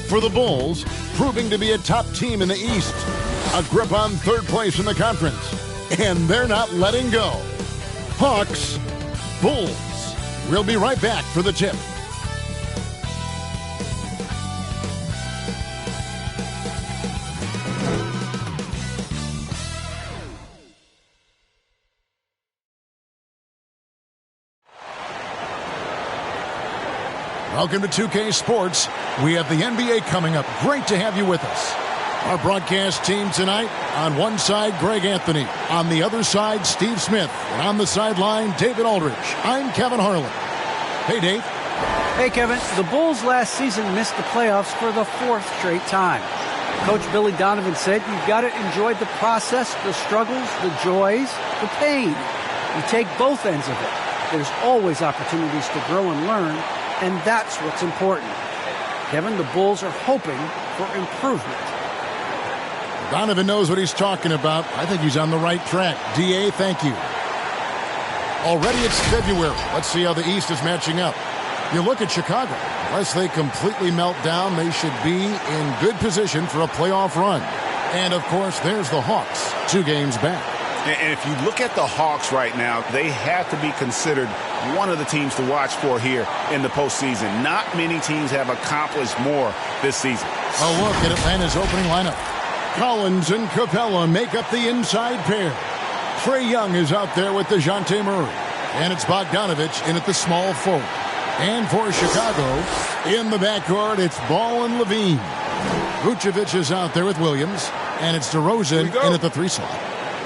For the Bulls, proving to be a top team in the East. A grip on third place in the conference. And they're not letting go. Hawks, Bulls. We'll be right back for the tip. Welcome to 2K Sports. We have the NBA coming up. Great to have you with us. Our broadcast team tonight, on one side, Greg Anthony. On the other side, Steve Smith. And on the sideline, David Aldridge. I'm Kevin Harlan. Hey, Dave. Hey, Kevin. The Bulls last season missed the playoffs for the fourth straight time. Coach Billy Donovan said you've got to enjoy the process, the struggles, the joys, the pain. You take both ends of it. There's always opportunities to grow and learn, and that's what's important. Kevin, the Bulls are hoping for improvement. Donovan knows what he's talking about. I think he's on the right track. D.A., thank you. Already it's February. Let's see how the East is matching up. You look at Chicago. Unless they completely melt down, they should be in good position for a playoff run. And, of course, there's the Hawks, 2 games back. And if you look at the Hawks right now, they have to be considered one of the teams to watch for here in the postseason. Not many teams have accomplished more this season. A look at Atlanta's opening lineup. Collins and Capella make up the inside pair. Trae Young is out there with DeJounte Murray. And it's Bogdanovich in at the small forward. And for Chicago, in the backcourt, it's Ball and Levine. Vucevic is out there with Williams. And it's DeRozan in at the 3 slot.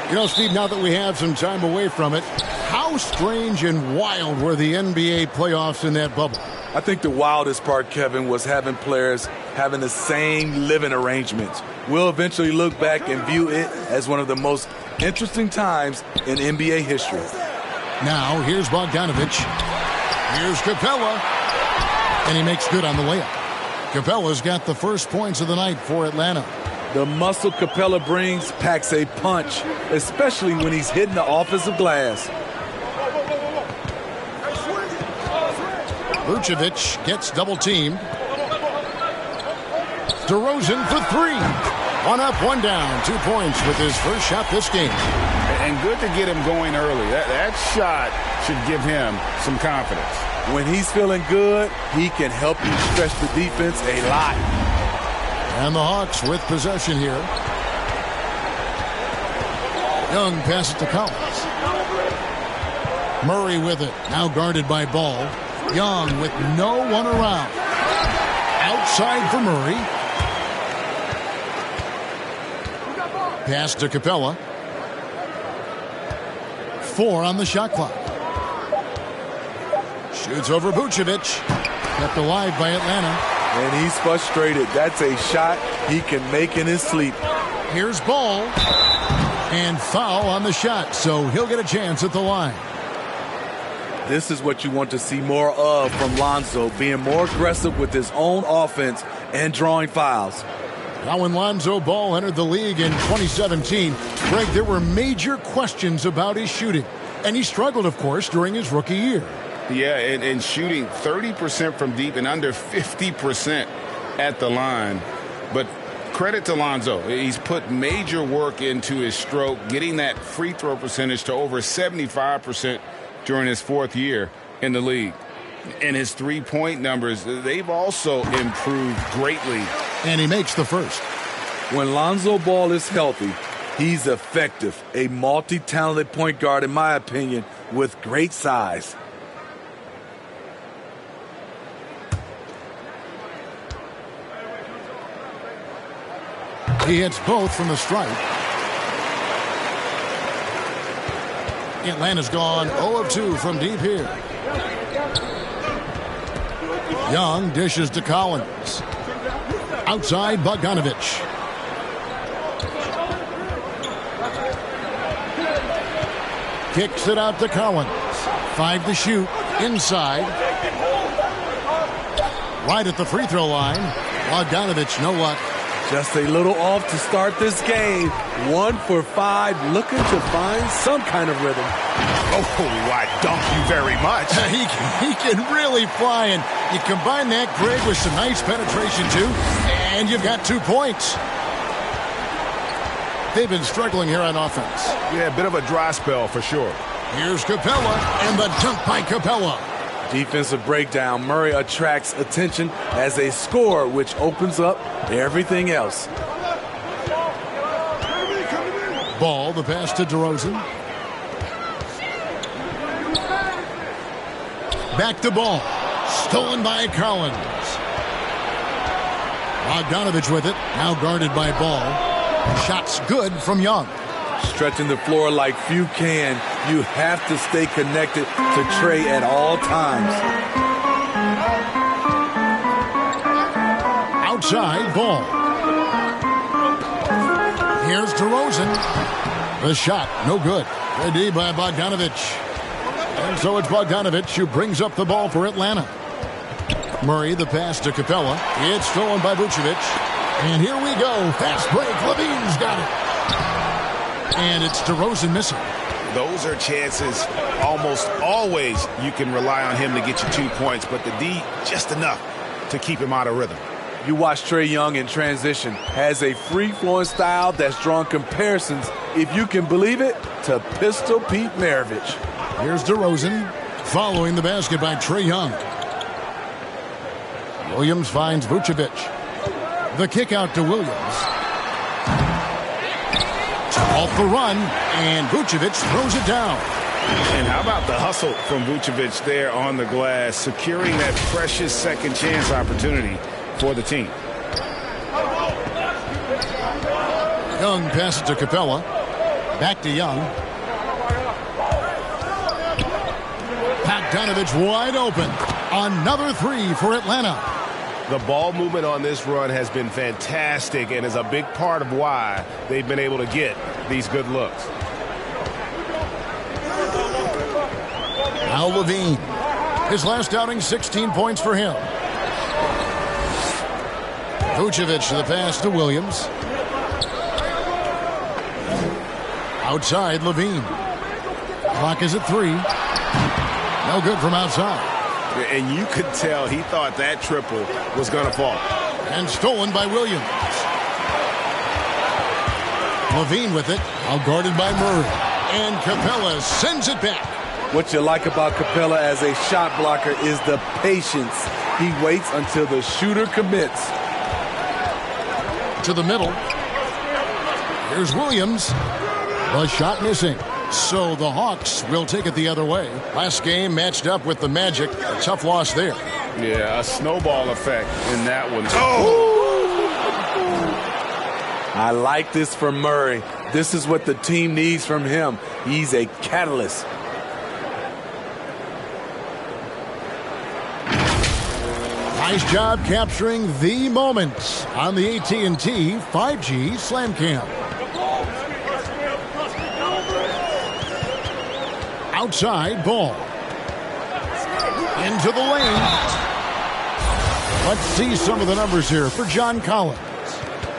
You know, Steve, now that we have some time away from it, how strange and wild were the NBA playoffs in that bubble? I think the wildest part, Kevin, was having players having the same living arrangements. We'll eventually look back and view it as one of the most interesting times in NBA history. Now, here's Bogdanovich. Here's Capella. And he makes good on the layup. Capella's got the first points of the night for Atlanta. The muscle Capella brings packs a punch, especially when he's hitting the offensive glass. Vucevic gets double-teamed. DeRozan for 3. 1 up, 1 down. 2 points with his first shot this game. And good to get him going early. That shot should give him some confidence. When he's feeling good, he can help you stretch the defense a lot. And the Hawks with possession here. Young passes to Collins. Murray with it. Now guarded by Ball. Young with no one around. Outside for Murray. Pass to Capella. 4 on the shot clock. Shoots over Vucevic. Kept alive by Atlanta. And he's frustrated. That's a shot he can make in his sleep. Here's Ball. And foul on the shot, so he'll get a chance at the line. This is what you want to see more of from Lonzo, being more aggressive with his own offense and drawing fouls. Now when Lonzo Ball entered the league in 2017, Greg, there were major questions about his shooting. And he struggled, of course, during his rookie year. Yeah, and shooting 30% from deep and under 50% at the line. But credit to Lonzo. He's put major work into his stroke, getting that free throw percentage to over 75% during his 4th year in the league. And his three-point numbers, they've also improved greatly. And he makes the first. When Lonzo Ball is healthy, he's effective. A multi-talented point guard, in my opinion, with great size. He hits both from the stripe. Atlanta's gone 0 of 2 from deep here. Young dishes to Collins. Outside, Bogdanovich. Kicks it out to Collins. 5 to shoot. Inside. Right at the free throw line. Bogdanovich, no luck. Just a little off to start this game. 1 for 5, looking to find some kind of rhythm. Oh, I dunk you very much. He can really fly, and you combine that, Greg, with some nice penetration, too, and you've got 2 points. They've been struggling here on offense. Yeah, a bit of a dry spell for sure. Here's Capella, and the dunk by Capella. Defensive breakdown. Murray attracts attention as a scorer, which opens up everything else. Ball, the pass to DeRozan. Back to Ball. Stolen by Collins. Bogdanovich with it. Now guarded by Ball. Shots good from Young. Stretching the floor like few can. You have to stay connected to Trey at all times. Outside Ball. Here's DeRozan. The shot, no good. Good D by Bogdanovich. And so it's Bogdanovich who brings up the ball for Atlanta. Murray, the pass to Capella. It's stolen by Vucevic. And here we go. Fast break. Levine's got it. And it's DeRozan missing. Those are chances almost always you can rely on him to get you 2 points, but the D just enough to keep him out of rhythm. You watch Trae Young in transition. Has a free-flowing style that's drawn comparisons, if you can believe it, to Pistol Pete Maravich. Here's DeRozan following the basket by Trae Young. Williams finds Vucevic. The kick out to Williams. Off the run, and Vucevic throws it down. And how about the hustle from Vucevic there on the glass, securing that precious second chance opportunity for the team. Young passes to Capella. Back to Young. Bogdanovich wide open. Another 3 for Atlanta. The ball movement on this run has been fantastic and is a big part of why they've been able to get these good looks. Now Levine. His last outing, 16 points for him. Vucevic the pass to Williams. Outside, Levine. Clock is at 3. No good from outside. And you could tell he thought that triple was going to fall. And stolen by Williams. Levine with it, outguarded by Murray. And Capella sends it back. What you like about Capella as a shot blocker is the patience. He waits until the shooter commits. To the middle. Here's Williams. The shot missing. So the Hawks will take it the other way. Last game matched up with the Magic. A tough loss there. Yeah, a snowball effect in that one. Oh! I like this for Murray. This is what the team needs from him. He's a catalyst. Nice job capturing the moments on the AT&T 5G Slam Cam. Outside Ball. Into the lane. Let's see some of the numbers here for John Collins.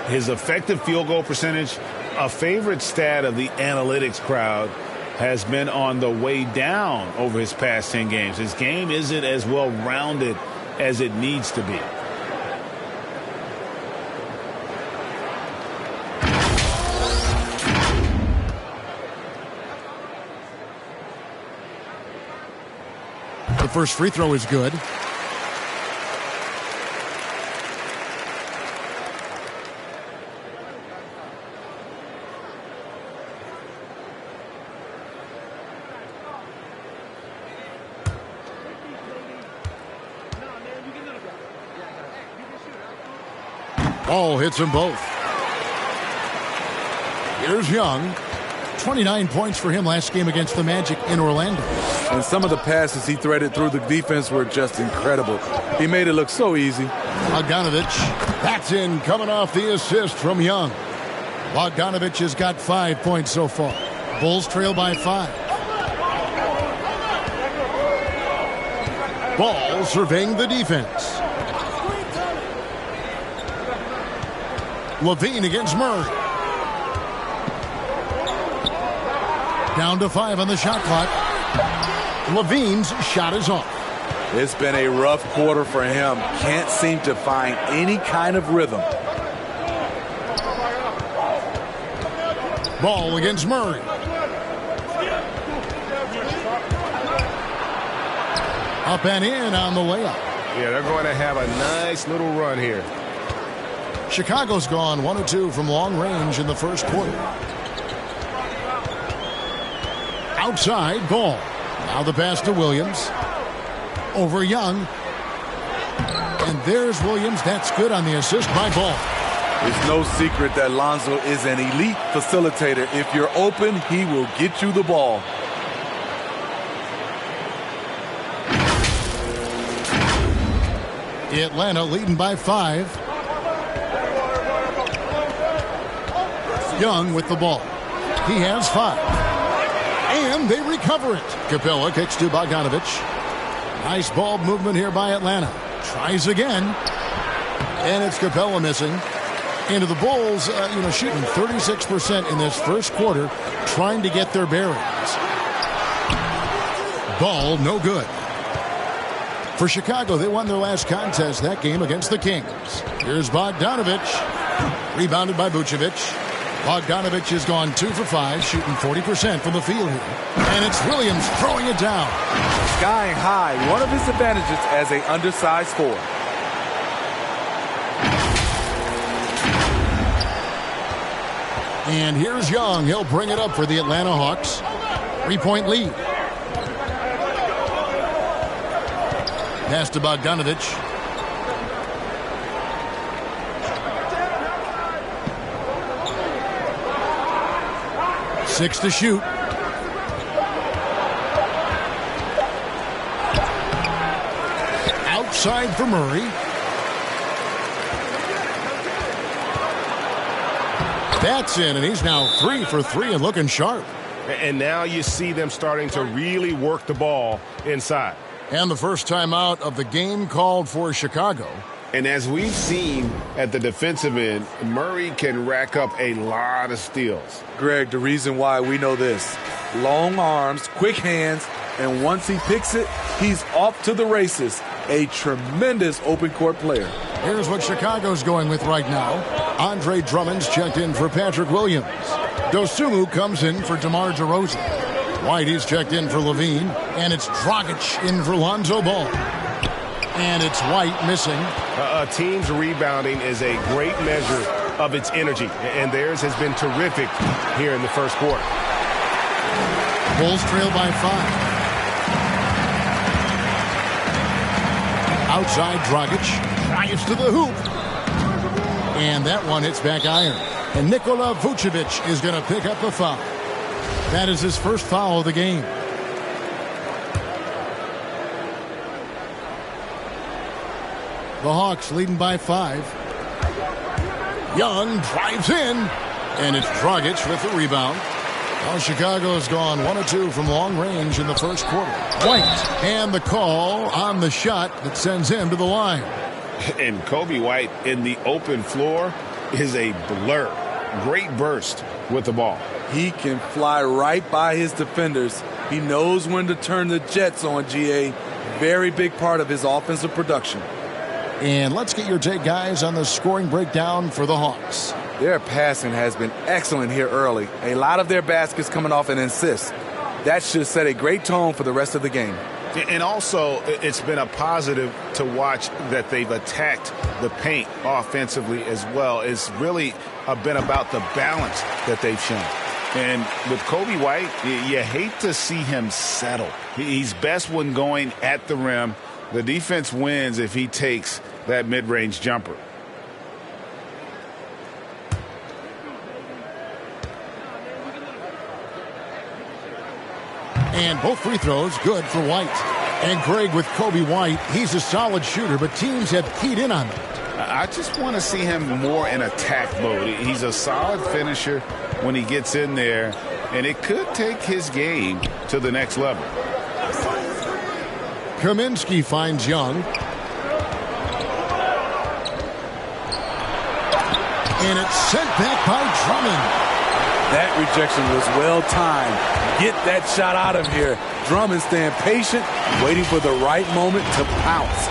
His effective field goal percentage, a favorite stat of the analytics crowd, has been on the way down over his past 10 games. His game isn't as well-rounded as it needs to be. The first free throw is good. Ball hits them both. Here's Young. 29 points for him last game against the Magic in Orlando. And some of the passes he threaded through the defense were just incredible. He made it look so easy. Bogdanovich, that's in, coming off the assist from Young. Bogdanovich has got 5 points so far. Bulls trail by 5. Ball surveying the defense. Levine against Murray. Down to 5 on the shot clock. Levine's shot is off. It's been a rough quarter for him. Can't seem to find any kind of rhythm. Ball against Murray. Up and in on the layup. Yeah, they're going to have a nice little run here. Chicago's gone 1 of 2 from long range in the first quarter. Outside, Ball. Now the pass to Williams. Over Young. And there's Williams. That's good on the assist by Ball. It's no secret that Lonzo is an elite facilitator. If you're open, he will get you the ball. Atlanta leading by 5. Young with the ball. He has 5. And they recover it. Capella kicks to Bogdanovich. Nice ball movement here by Atlanta. Tries again. And it's Capella missing. Into the Bulls, shooting 36% in this first quarter, trying to get their bearings. Ball, no good. For Chicago, they won their last contest that game against the Kings. Here's Bogdanovich. Rebounded by Vucevic. Bogdanovich has gone 2 for 5, shooting 40% from the field here. And it's Williams throwing it down. Skying high, one of his advantages as an undersized forward. And here's Young. He'll bring it up for the Atlanta Hawks. 3-point lead. Pass to Bogdanovich. Six to shoot. Outside for Murray. That's in, and he's now 3 for 3 and looking sharp. And now you see them starting to really work the ball inside. And the first time out of the game called for Chicago. And as we've seen at the defensive end, Murray can rack up a lot of steals. Greg, the reason why we know this. Long arms, quick hands, and once he picks it, he's off to the races. A tremendous open court player. Here's what Chicago's going with right now. Andre Drummond's checked in for Patrick Williams. Dosunmu comes in for DeMar DeRozan. Whitey's checked in for Levine. And it's Dragic in for Lonzo Ball. And it's White missing. A team's rebounding is a great measure of its energy. And theirs has been terrific here in the first quarter. Bulls trail by 5. Outside, Dragic drives to the hoop. And that one hits back iron. And Nikola Vucevic is going to pick up the foul. That is his first foul of the game. The Hawks leading by 5. Young drives in. And it's Dragic with the rebound. Well, Chicago's gone 1 of 2 from long range in the first quarter. White, and the call on the shot that sends him to the line. And Kobe White in the open floor is a blur. Great burst with the ball. He can fly right by his defenders. He knows when to turn the jets on, GA. Very big part of his offensive production. And let's get your take, guys, on the scoring breakdown for the Hawks. Their passing has been excellent here early. A lot of their baskets coming off an assist. That should set a great tone for the rest of the game. And also, it's been a positive to watch that they've attacked the paint offensively as well. It's really been about the balance that they've shown. And with Kobe White, you hate to see him settle. He's best when going at the rim. The defense wins if he takes that mid-range jumper. And both free throws good for White. And Greg, with Kobe White, he's a solid shooter, but teams have keyed in on that. I just want to see him more in attack mode. He's a solid finisher when he gets in there, and it could take his game to the next level. Kaminsky finds Young. And it's sent back by Drummond. That rejection was well timed. Get that shot out of here. Drummond staying patient, waiting for the right moment to pounce.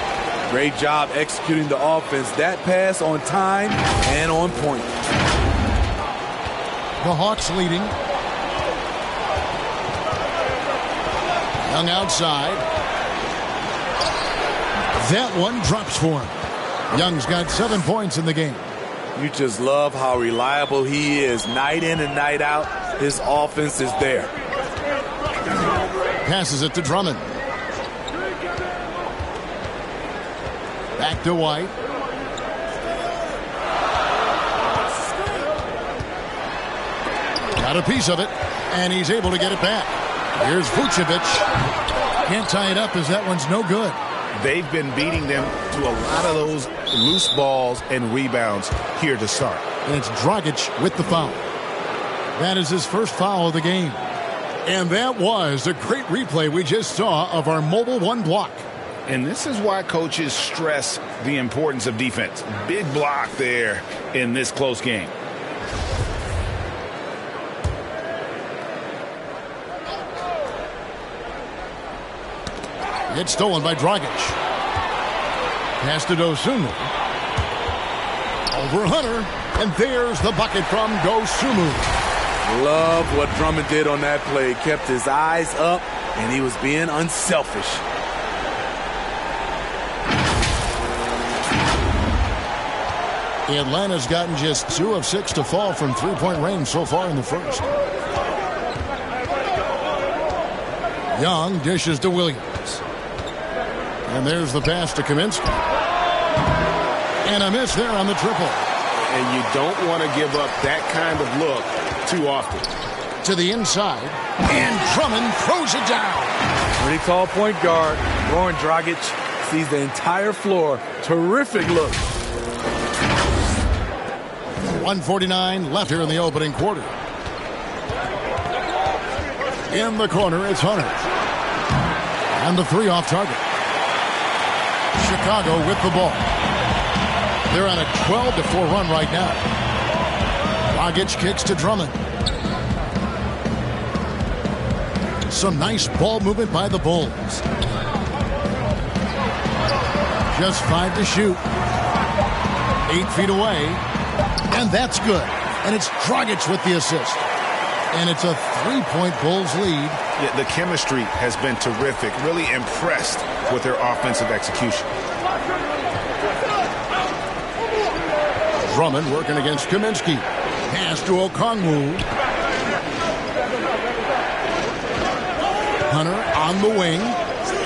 Great job executing the offense. That pass on time and on point. The Hawks leading. Young outside. That one drops for him. Young's got 7 points in the game. You just love how reliable he is. Night in and night out, his offense is there. Passes it to Drummond. Back to White. Got a piece of it, and he's able to get it back. Here's Vucevic. Can't tie it up as that one's no good. They've been beating them to a lot of those loose balls and rebounds here to start. And it's Dragic with the foul. That is his first foul of the game. And that was a great replay we just saw of our Mobile One block. And this is why coaches stress the importance of defense. Big block there in this close game. It's stolen by Dragic. Pass to Dosunmu. Over Hunter. And there's the bucket from Dosunmu. Love what Drummond did on that play. Kept his eyes up, and he was being unselfish. Atlanta's gotten just 2 of 6 to fall from three-point range so far in the first. Young dishes to Williams. And there's the pass to Kaminsky. And a miss there on the triple. And you don't want to give up that kind of look too often. To the inside. And Drummond throws it down. Pretty tall point guard. Goran Dragic sees the entire floor. Terrific look. 1:49 left here in the opening quarter. In the corner, it's Hunter. And the three off target. Chicago with the ball. They're on a 12-4 run right now. Dragic kicks to Drummond. Some nice ball movement by the Bulls. Just 5 to shoot. 8 feet away. And that's good. And it's Dragic with the assist. And it's a 3-point Bulls lead. Yeah, the chemistry has been terrific. Really impressed with their offensive execution. Drummond working against Kaminsky. Pass to Okongwu. Hunter on the wing.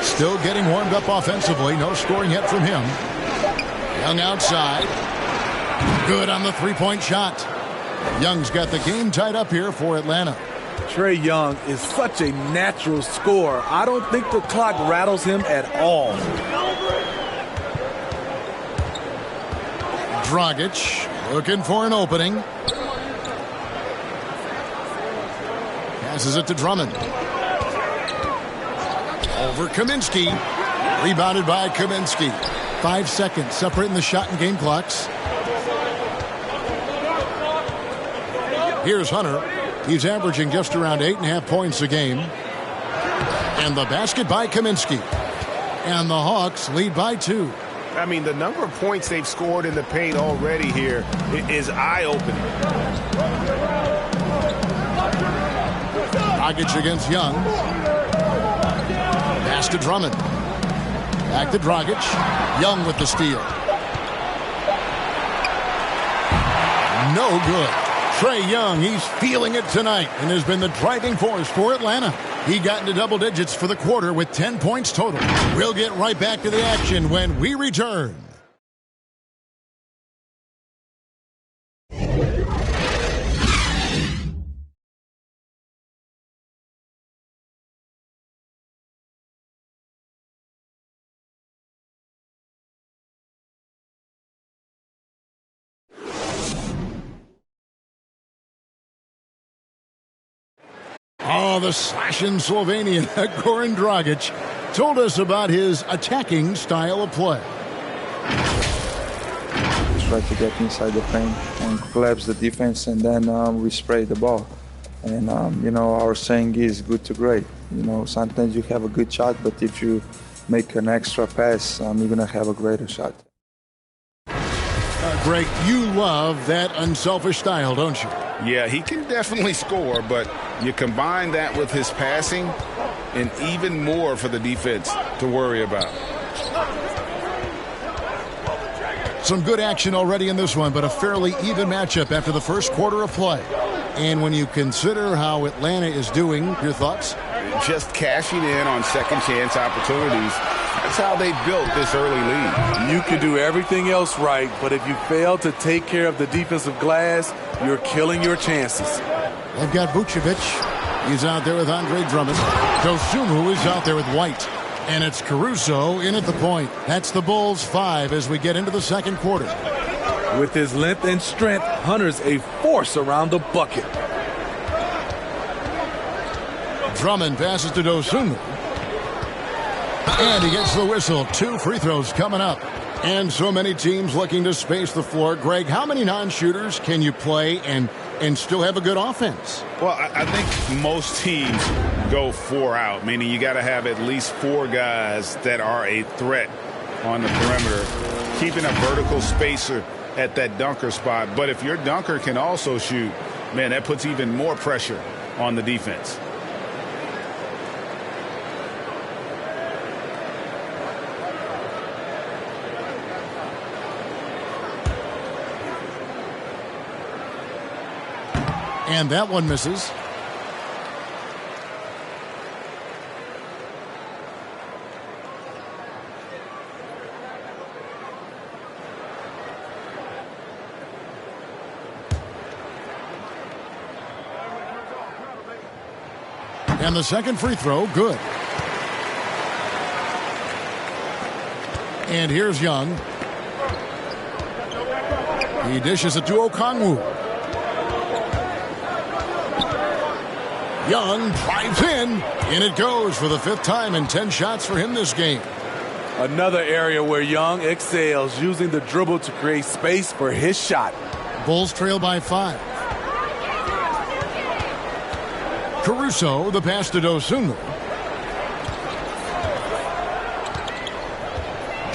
Still getting warmed up offensively. No scoring yet from him. Young outside. Good on the three-point shot. Young's got the game tied up here for Atlanta. Trae Young is such a natural scorer. I don't think the clock rattles him at all. Dragic looking for an opening. Passes it to Drummond. Over Kaminsky. Rebounded by Kaminsky. 5 seconds separating the shot and game clocks. Here's Hunter. He's averaging just around 8.5 points a game. And the basket by Kaminsky. And the Hawks lead by 2. I mean, the number of points they've scored in the paint already here is eye-opening. Dragic against Young. Pass to Drummond. Back to Dragic. Young with the steal. No good. Trae Young, he's feeling it tonight and has been the driving force for Atlanta. He got into double digits for the quarter with 10 points total. We'll get right back to the action when we return. Oh, the slashing Slovenian, Goran Dragic, told us about his attacking style of play. try to get inside the paint and collapse the defense, and then we spray the ball. And, our saying is good to great. Sometimes you have a good shot, but if you make an extra pass, you're going to have a greater shot. Greg, you love that unselfish style, don't you? Yeah, he can definitely score, but you combine that with his passing and even more for the defense to worry about. Some good action already in this one, but a fairly even matchup after the first quarter of play. And when you consider how Atlanta is doing, your thoughts? Just cashing in on second chance opportunities. That's how they built this early lead. You can do everything else right, but if you fail to take care of the defensive glass, you're killing your chances. They've got Vucevic. He's out there with Andre Drummond. Dosunmu is out there with White. And it's Caruso in at the point. That's the Bulls 5 as we get into the second quarter. With his length and strength, Hunter's a force around the bucket. Drummond passes to Dosunmu. And he gets the whistle. 2 free throws coming up. And so many teams looking to space the floor. Greg, how many non-shooters can you play and still have a good offense? Well, I think most teams go 4 out, meaning you got to have at least 4 guys that are a threat on the perimeter, keeping a vertical spacer at that dunker spot. But if your dunker can also shoot, man, that puts even more pressure on the defense. And that one misses. And the second free throw, good. And here's Young. He dishes it to Okongwu. Young drives in it goes for the 5th time and 10 shots for him this game. Another area where Young excels, using the dribble to create space for his shot. Bulls trail by 5. Caruso, the pass to Dosunmu.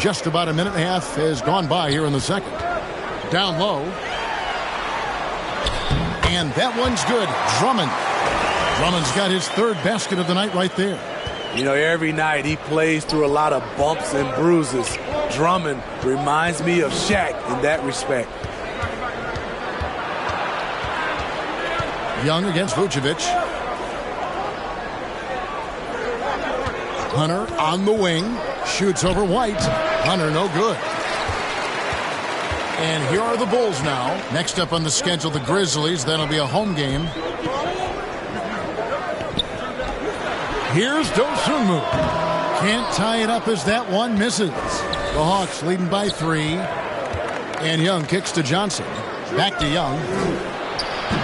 Just about a minute and a half has gone by here in the second. Down low. And that one's good. Drummond's got his 3rd basket of the night right there. Every night he plays through a lot of bumps and bruises. Drummond reminds me of Shaq in that respect. Young against Vucevic. Hunter on the wing. Shoots over White. Hunter no good. And here are the Bulls now. Next up on the schedule, the Grizzlies. That'll be a home game. Here's Dosunmu. Can't tie it up as that one misses. The Hawks leading by 3. And Young kicks to Johnson. Back to Young.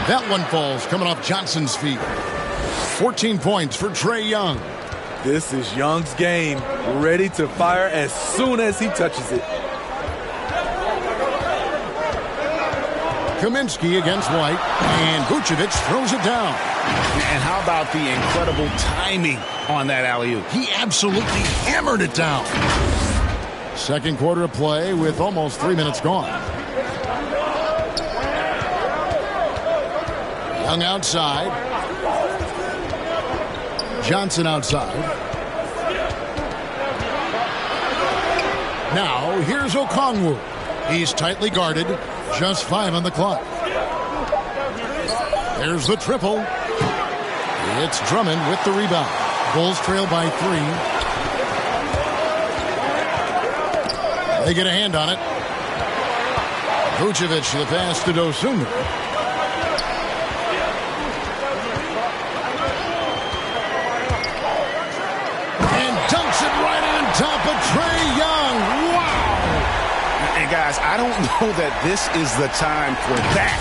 That one falls coming off Johnson's feet. 14 points for Trae Young. This is Young's game. Ready to fire as soon as he touches it. Kaminsky against White. And Vucevic throws it down. And how about the incredible timing on that alley-oop? He absolutely hammered it down. Second quarter of play with almost 3 minutes gone. Young outside. Johnson outside. Now here's Okongwu. He's tightly guarded. Just 5 on the clock. There's the triple. It's Drummond with the rebound. Bulls trail by 3. They get a hand on it. Vucevic the pass to Dosunmu. And dunks it right on top of Trae Young. Wow! And guys, I don't know that this is the time for that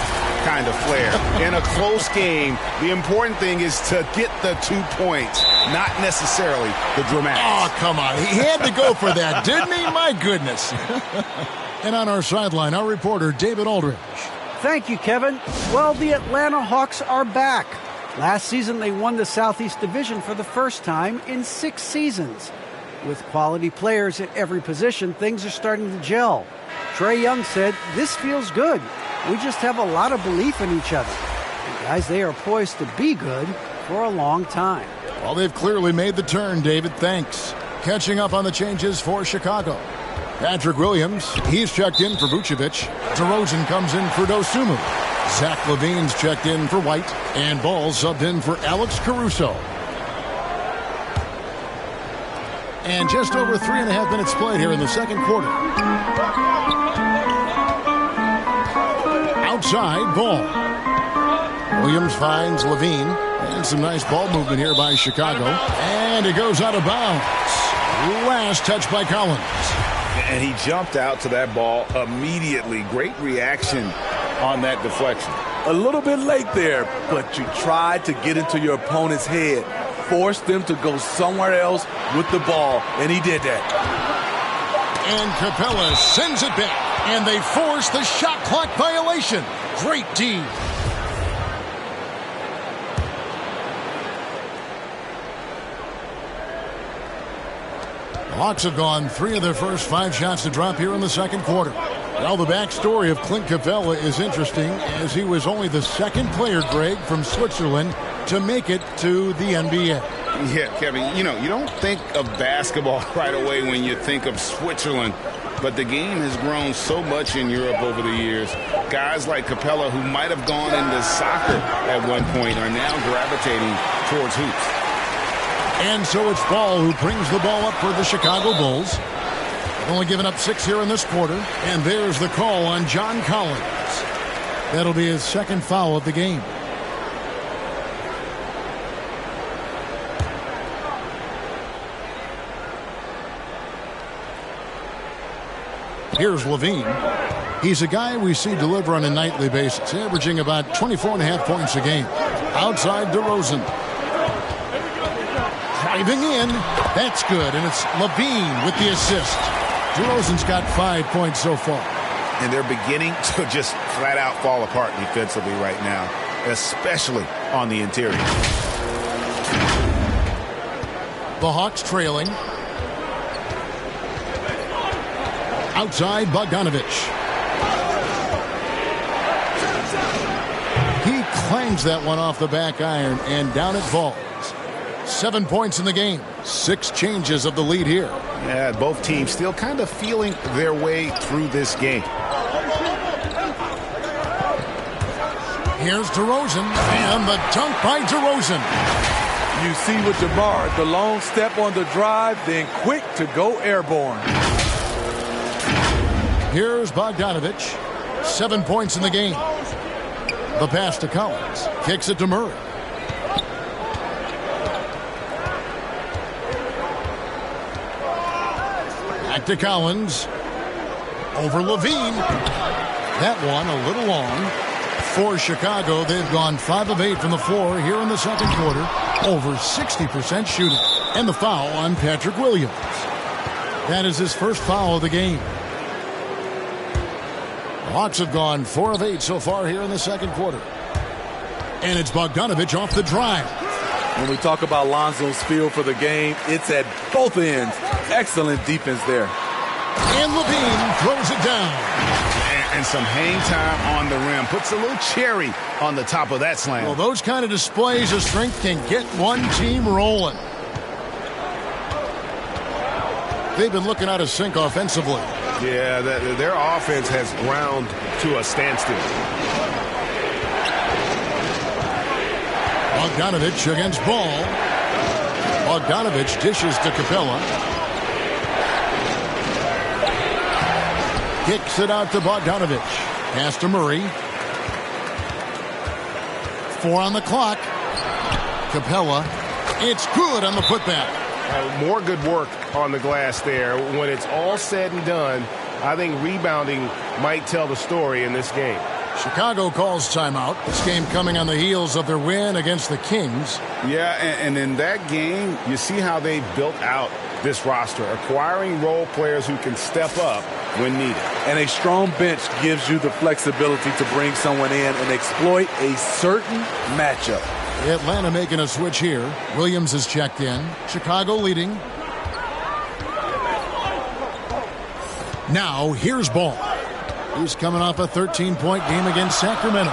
kind of flair. In a close game, the important thing is to get the 2 points, not necessarily the dramatics. Oh, come on. He had to go for that, didn't he? My goodness. And on our sideline, our reporter, David Aldridge. Thank you, Kevin. Well, the Atlanta Hawks are back. Last season, they won the Southeast Division for the first time in 6 seasons. With quality players at every position, things are starting to gel. Trae Young said, "This feels good. We just have a lot of belief in each other." And guys, they are poised to be good for a long time. Well, they've clearly made the turn, David. Thanks. Catching up on the changes for Chicago. Patrick Williams, he's checked in for Vucevic. DeRozan comes in for Dosunmu. Zach LaVine's checked in for White. And Ball subbed in for Alex Caruso. And just over 3.5 minutes played here in the second quarter. Outside, Ball. Williams finds LaVine. And some nice ball movement here by Chicago. And it goes out of bounds. Last touch by Collins. And he jumped out to that ball immediately. Great reaction on that deflection. A little bit late there, but you tried to get into your opponent's head. Force them to go somewhere else with the ball, and he did that. And Capella sends it back, and they force the shot clock violation. Great D. The Hawks have gone 3 of their first 5 shots to drop here in the second quarter. Well, the backstory of Clint Capella is interesting, as he was only the second player, Greg, from Switzerland to make it to the NBA. Yeah, Kevin, you don't think of basketball right away when you think of Switzerland, but the game has grown so much in Europe over the years. Guys like Capella, who might have gone into soccer at one point, are now gravitating towards hoops. And so it's Ball who brings the ball up for the Chicago Bulls. Only given up 6 here in this quarter. And there's the call on John Collins. That'll be his second foul of the game. Here's LaVine. He's a guy we see deliver on a nightly basis, averaging about 24.5 points a game. Outside DeRozan. Driving in. That's good. And it's LaVine with the assist. DeRozan's got 5 points so far. And they're beginning to just flat out fall apart defensively right now, especially on the interior. The Hawks trailing. Outside, Bogdanovich. He clangs that one off the back iron, and down it falls. 7 points in the game. 6 changes of the lead here. Yeah, both teams still kind of feeling their way through this game. Here's DeRozan, and the dunk by DeRozan. You see with DeMar, the long step on the drive, then quick to go airborne. Here's Bogdanovich. 7 points in the game. The pass to Collins. Kicks it to Murray. Back to Collins. Over LaVine. That one a little long. For Chicago, they've gone 5 of 8 from the floor here in the second quarter. Over 60% shooting. And the foul on Patrick Williams. That is his first foul of the game. The Hawks have gone 4 of 8 so far here in the second quarter. And it's Bogdanovich off the drive. When we talk about Lonzo's feel for the game, it's at both ends. Excellent defense there. And LaVine throws it down. And some hang time on the rim. Puts a little cherry on the top of that slam. Well, those kind of displays of strength can get one team rolling. They've been looking out of sync offensively. Yeah, their offense has ground to a standstill. Bogdanovich against Ball. Bogdanovich dishes to Capella. Kicks it out to Bogdanovich. Pass to Murray. 4 on the clock. Capella. It's good on the putback. More good work on the glass there. When it's all said and done, I think rebounding might tell the story in this game. Chicago calls timeout. This game coming on the heels of their win against the Kings. Yeah, and in that game, you see how they built out this roster, acquiring role players who can step up when needed. And a strong bench gives you the flexibility to bring someone in and exploit a certain matchup. Atlanta making a switch here. Williams is checked in. Chicago leading. Now, here's Ball. He's coming off a 13-point game against Sacramento.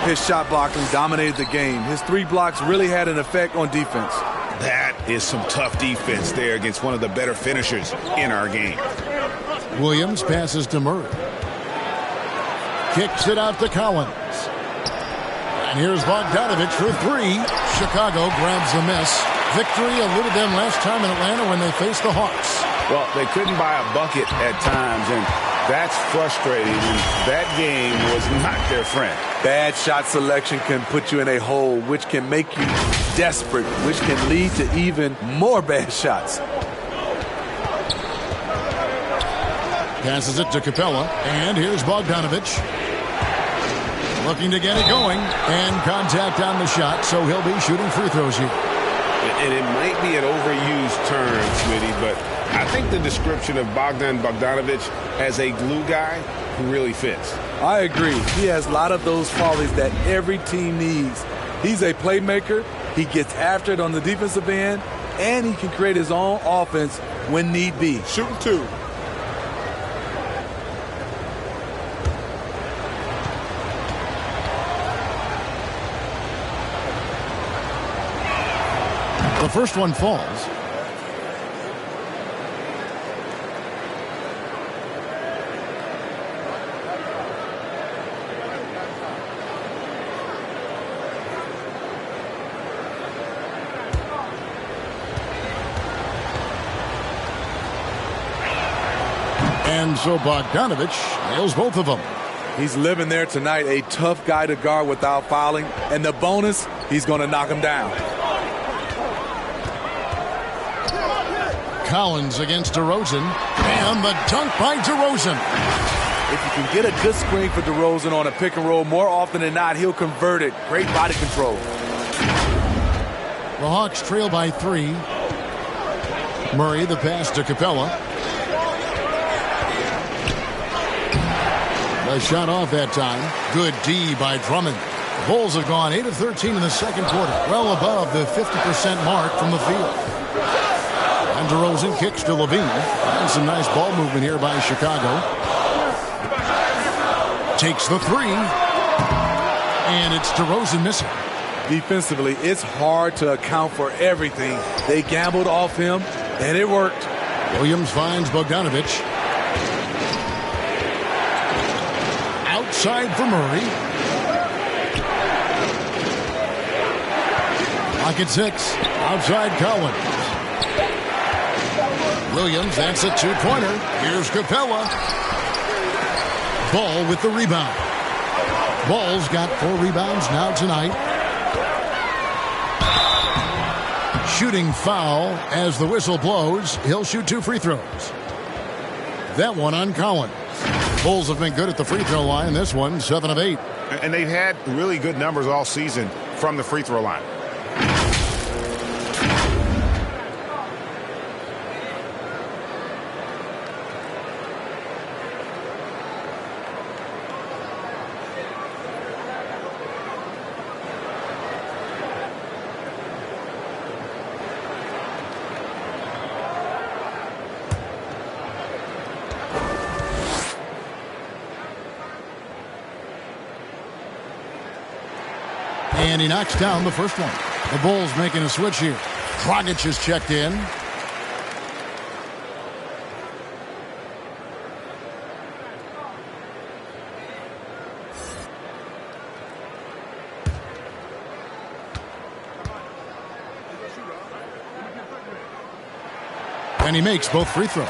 His shot blocking dominated the game. His 3 blocks really had an effect on defense. That is some tough defense there against one of the better finishers in our game. Williams passes to Murray. Kicks it out to Collins. And here's Bogdanovich for 3. Chicago grabs the miss. Victory eluded them last time in Atlanta when they faced the Hawks. Well, they couldn't buy a bucket at times, and that's frustrating. And that game was not their friend. Bad shot selection can put you in a hole, which can make you desperate, which can lead to even more bad shots. Passes it to Capella, and here's Bogdanovich. Looking to get it going, and contact on the shot, so he'll be shooting free throws here. And it might be an overused term, Smitty, but I think the description of Bogdan Bogdanovich as a glue guy really fits. I agree. He has a lot of those qualities that every team needs. He's a playmaker. He gets after it on the defensive end, and he can create his own offense when need be. Shooting 2. The first one falls. And so Bogdanovich nails both of them. He's living there tonight, a tough guy to guard without fouling. And the bonus, he's going to knock him down. Collins against DeRozan, and the dunk by DeRozan. If you can get a good screen for DeRozan on a pick and roll, more often than not, he'll convert it. Great body control. The Hawks trail by 3. Murray, the pass to Capella. The shot off that time. Good D by Drummond. The Bulls have gone 8 of 13 in the second quarter, well above the 50% mark from the field. And DeRozan kicks to Levine. And some nice ball movement here by Chicago. Takes the 3. And it's DeRozan missing. Defensively, it's hard to account for everything. They gambled off him, and it worked. Williams finds Bogdanovich. Outside for Murray. Pocket 6. Outside Collins. Williams, that's a 2-pointer. Here's Capella. Ball with the rebound. Ball's got 4 rebounds now tonight. Shooting foul as the whistle blows. He'll shoot 2 free throws. That one on Collins. Bulls have been good at the free throw line. This one, 7 of 8. And they've had really good numbers all season from the free throw line. And he knocks down the first one. The Bulls making a switch here. Dragic is checked in. And he makes both free throws.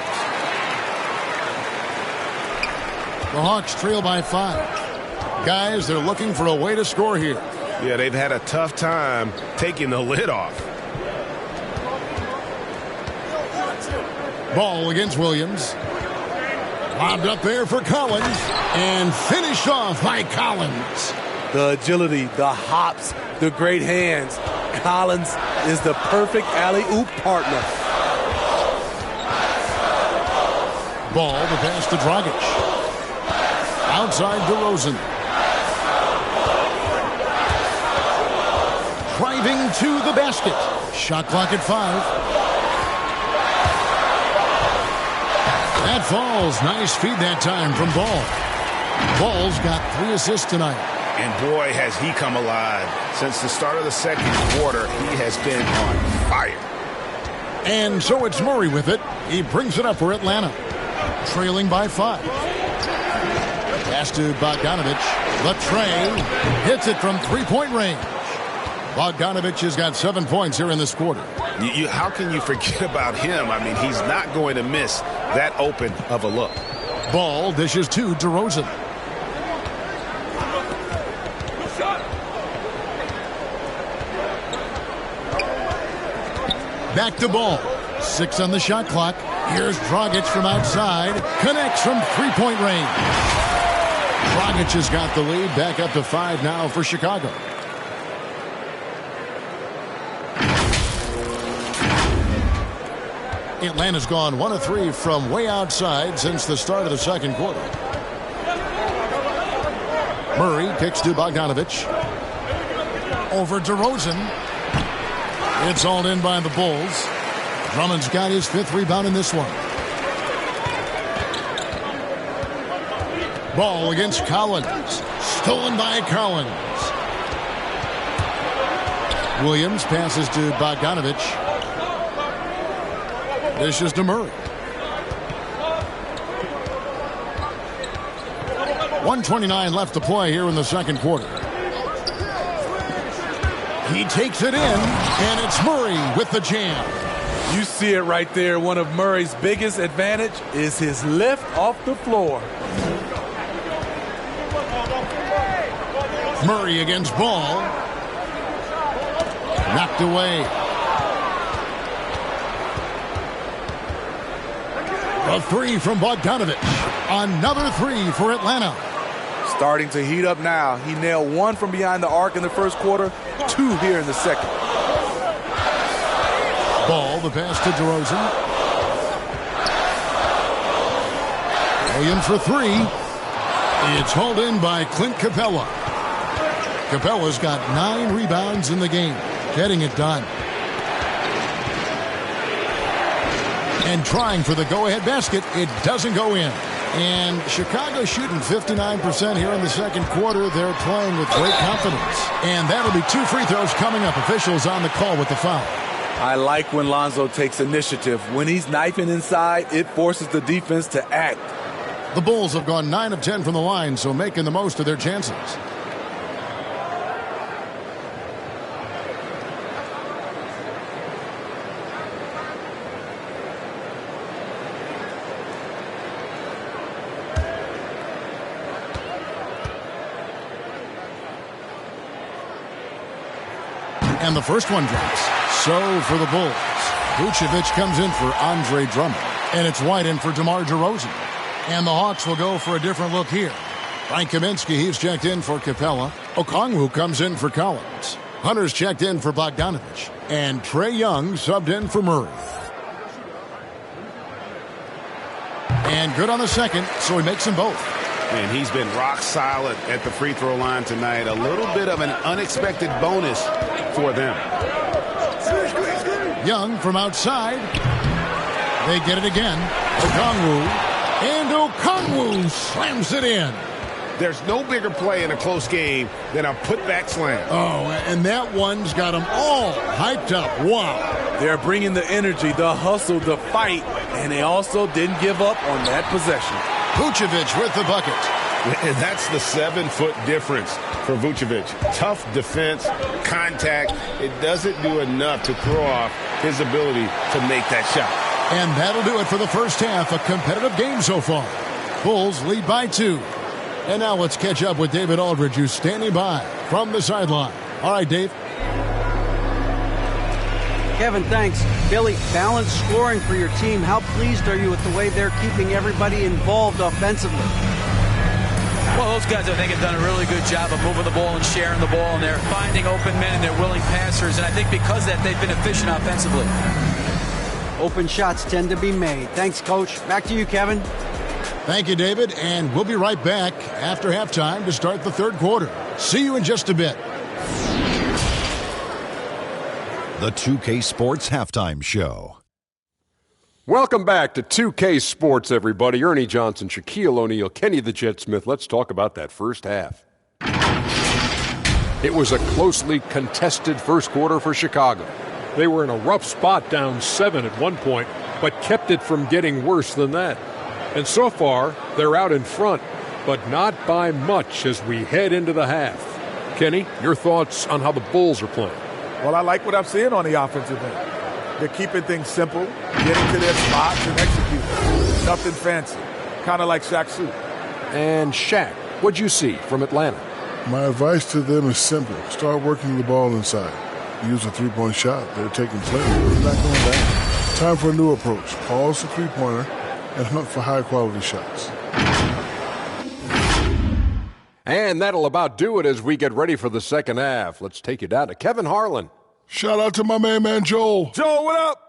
The Hawks trail by 5. Guys, they're looking for a way to score here. Yeah, they've had a tough time taking the lid off. Ball against Williams. Lobbed up there for Collins and finished off by Collins. The agility, the hops, the great hands. Collins is the perfect alley-oop partner. Ball, the pass to Dragic. Outside DeRozan. Driving to the basket. Shot clock at 5. That falls. Nice feed that time from Ball. Ball's got 3 assists tonight. And boy, has he come alive. Since the start of the second quarter, he has been on fire. And so it's Murray with it. He brings it up for Atlanta. Trailing by 5. Pass to Bogdanovic. The tray. Hits it from 3-point range. Bogdanovic has got 7 points here in this quarter. How can you forget about him? I mean, he's not going to miss that open of a look. Ball dishes to DeRozan. Back to Ball. 6 on the shot clock. Here's Dragic from outside. Connects from 3-point range. Dragic has got the lead. Back up to 5 now for Chicago. Atlanta's gone 1 of 3 from way outside since the start of the second quarter. Murray kicks to Bogdanovic. Over DeRozan. It's hauled in by the Bulls. Drummond's got his 5th rebound in this one. Ball against Collins. Stolen by Collins. Williams passes to Bogdanovic. Dishes to Murray. 1:29 left to play here in the second quarter. He takes it in, and it's Murray with the jam. You see it right there. One of Murray's biggest advantage is his lift off the floor. Murray against Ball. Knocked away. A 3 from Bogdanovic. Another 3 for Atlanta. Starting to heat up now. He nailed 1 from behind the arc in the first quarter, 2 here in the second. Ball, the pass to DeRozan. Williams for 3. It's hauled in by Clint Capella. Capella's got 9 rebounds in the game, getting it done. And trying for the go-ahead basket, it doesn't go in. And Chicago shooting 59% here in the second quarter. They're playing with great confidence. And that'll be 2 free throws coming up. Officials on the call with the foul. I like when Lonzo takes initiative. When he's knifing inside, it forces the defense to act. The Bulls have gone 9 of 10 from the line, so making the most of their chances. And the first one drops. So for the Bulls, Vucevic comes in for Andre Drummond. And it's White in for DeMar DeRozan. And the Hawks will go for a different look here. Frank Kaminsky, he's checked in for Capella. Okongwu comes in for Collins. Hunter's checked in for Bogdanovic. And Trae Young subbed in for Murray. And good on the second, so he makes them both. And he's been rock solid at the free throw line tonight. A little bit of an unexpected bonus for them. Young from outside. They get it again. Okongwu. And Okongwu slams it in. There's no bigger play in a close game than a putback slam. Oh, and that one's got them all hyped up. Wow. They're bringing the energy, the hustle, the fight, and they also didn't give up on that possession. Vucevic with the bucket. And that's the 7-foot difference for Vucevic. Tough defense, contact. It doesn't do enough to throw off his ability to make that shot. And that'll do it for the first half. A competitive game so far. Bulls lead by 2. And now let's catch up with David Aldridge, who's standing by from the sideline. All right, Dave. Kevin, thanks. Billy, balanced scoring for your team. How pleased are you with the way they're keeping everybody involved offensively? Well, those guys, I think, have done a really good job of moving the ball and sharing the ball, and they're finding open men and they're willing passers, and I think because of that, they've been efficient offensively. Open shots tend to be made. Thanks, Coach. Back to you, Kevin. Thank you, David, and we'll be right back after halftime to start the third quarter. See you in just a bit. The 2K Sports Halftime Show. Welcome back to 2K Sports, everybody. Ernie Johnson, Shaquille O'Neal, Kenny the Jet Smith. Let's talk about that first half. It was a closely contested first quarter for Chicago. They were in a rough spot, down 7 at one point, but kept it from getting worse than that. And so far, they're out in front, but not by much as we head into the half. Kenny, your thoughts on how the Bulls are playing? Well, I like what I'm seeing on the offensive end. They're keeping things simple, getting to their spots and executing. Nothing fancy, kind of like Shaq's suit. And Shaq, what'd you see from Atlanta? My advice to them is simple. Start working the ball inside. Use a three-point shot. They're taking plenty. It's not going down. Time for a new approach. Pause the three-pointer and hunt for high-quality shots. And that'll about do it as we get ready for the second half. Let's take you down to Kevin Harlan. Shout out to my man Joel. Joel, what up?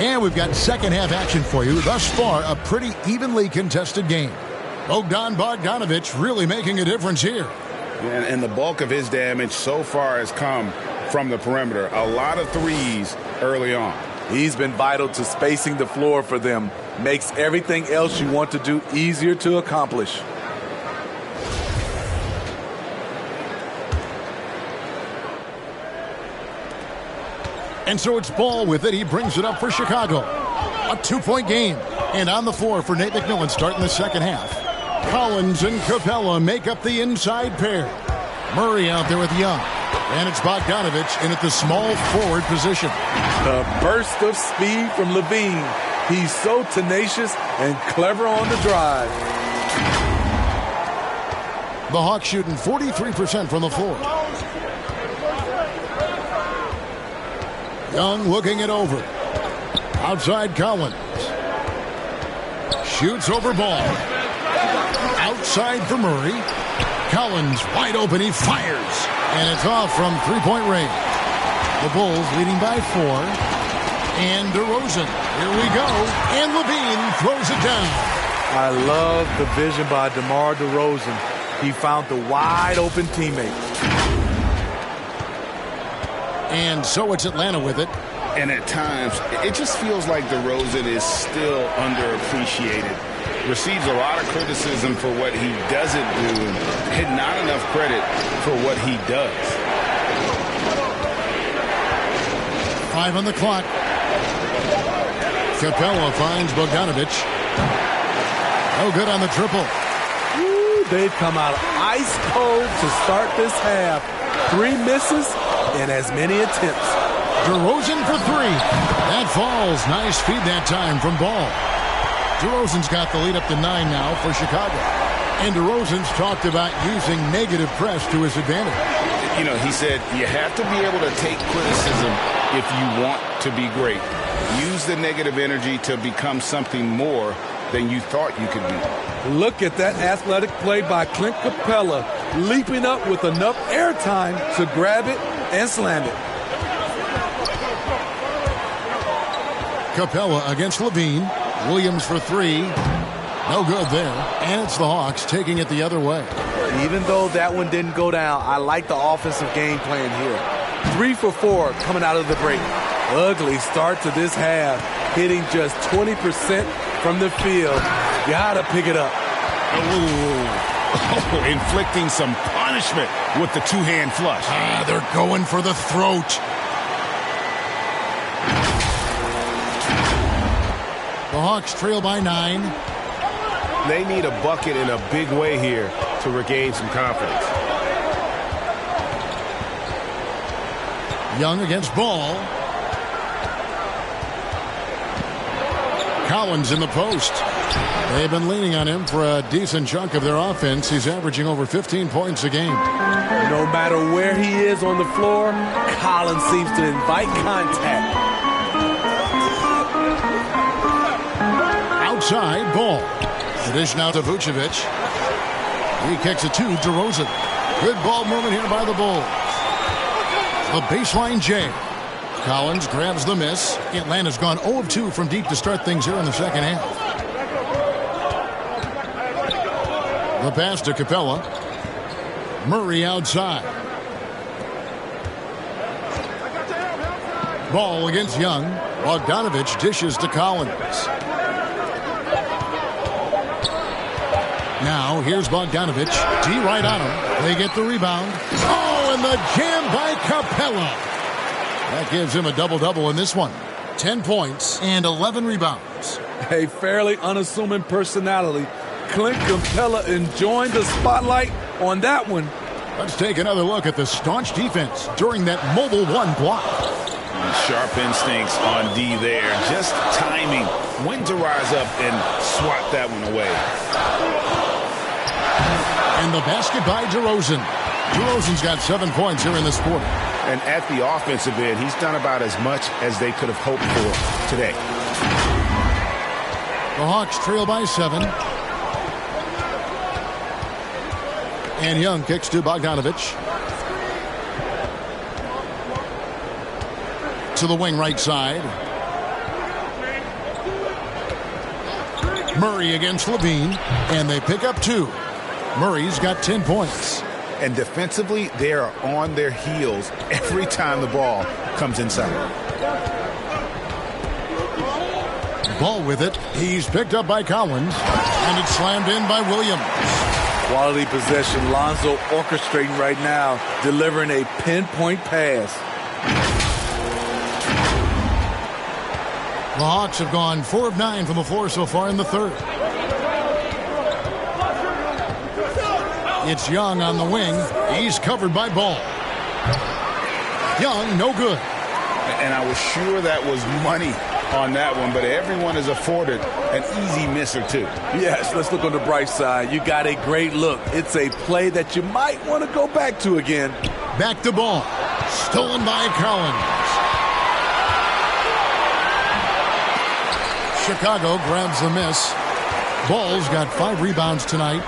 And we've got second half action for you. Thus far, a pretty evenly contested game. Bogdan Bogdanović really making a difference here. And the bulk of his damage so far has come from the perimeter. A lot of threes early on. He's been vital to spacing the floor for them. Makes everything else you want to do easier to accomplish. And so it's Ball with it. He brings it up for Chicago. A 2-point game. And on the floor for Nate McMillan starting the second half. Collins and Capella make up the inside pair. Murray out there with Young. And it's Bogdanović in at the small forward position. The burst of speed from Levine. He's so tenacious and clever on the drive. The Hawks shooting 43% from the floor. Young looking it over. Outside Collins. Shoots over Ball. Outside for Murray. Collins wide open. He fires. And it's off from three-point range. The Bulls leading by 4. And DeRozan. Here we go. And Levine throws it down. I love the vision by DeMar DeRozan. He found the wide open teammate. And so it's Atlanta with it. And at times, it just feels like DeRozan is still underappreciated. Receives a lot of criticism for what he doesn't do and not enough credit for what he does. 5 on the clock. Capella finds Bogdanović. No good on the triple. Ooh, they've come out ice cold to start this half. 3 misses and as many attempts. DeRozan for 3. That falls. Nice feed that time from Ball. DeRozan's got the lead up to 9 now for Chicago. And DeRozan's talked about using negative press to his advantage. You know, he said you have to be able to take criticism if you want to be great. Use the negative energy to become something more than you thought you could be. Look at that athletic play by Clint Capella, leaping up with enough airtime to grab it and slam it. Capella against Levine. Williams for 3. No good there. And it's the Hawks taking it the other way. Even though that one didn't go down, I like the offensive game plan here. 3 for 4 coming out of the break. Ugly start to this half, hitting just 20% from the field. Gotta pick it up. Oh, inflicting some punishment with the two-hand flush. They're going for the throat. The Hawks trail by 9. They need a bucket in a big way here to regain some confidence. Young against Ball. Collins in the post. They've been leaning on him for a decent chunk of their offense. He's averaging over 15 points a game. No matter where he is on the floor, Collins seems to invite contact. Outside, Ball. The dish now to Vucevic. He kicks it to DeRozan. Good ball movement here by the Bulls. The baseline J. Collins grabs the miss. Atlanta's gone 0 of 2 from deep to start things here in the second half. The pass to Capella. Murray outside. Ball against Young. Bogdanovich dishes to Collins. Now here's Bogdanovich. D right on him. They get the rebound. Oh, and the jam by Capella. That gives him a double-double in this one. 10 points and 11 rebounds. A fairly unassuming personality. Clint Capella enjoying the spotlight on that one. Let's take another look at the staunch defense during that mobile one block. Sharp instincts on D there. Just timing when to rise up and swat that one away. And the basket by DeRozan. DeRozan's got 7 points here in this quarter. And at the offensive end, he's done about as much as they could have hoped for today. The Hawks trail by 7. And Young kicks to Bogdanovich. To the wing right side. Murray against Levine. And they pick up 2. Murray's got 10 points. And defensively, they are on their heels every time the ball comes inside. Ball with it. He's picked up by Collins. And it's slammed in by Williams. Quality possession. Lonzo orchestrating right now, delivering a pinpoint pass. The Hawks have gone 4 of 9 from the floor so far in the third. It's Young on the wing. He's covered by Ball. Young, no good. And I was sure that was money on that one, but everyone is afforded an easy miss or two. Yes, let's look on the bright side. You got a great look. It's a play that you might want to go back to again. Back to Ball. Stolen by Collins. Chicago grabs the miss. Ball's got 5 rebounds tonight.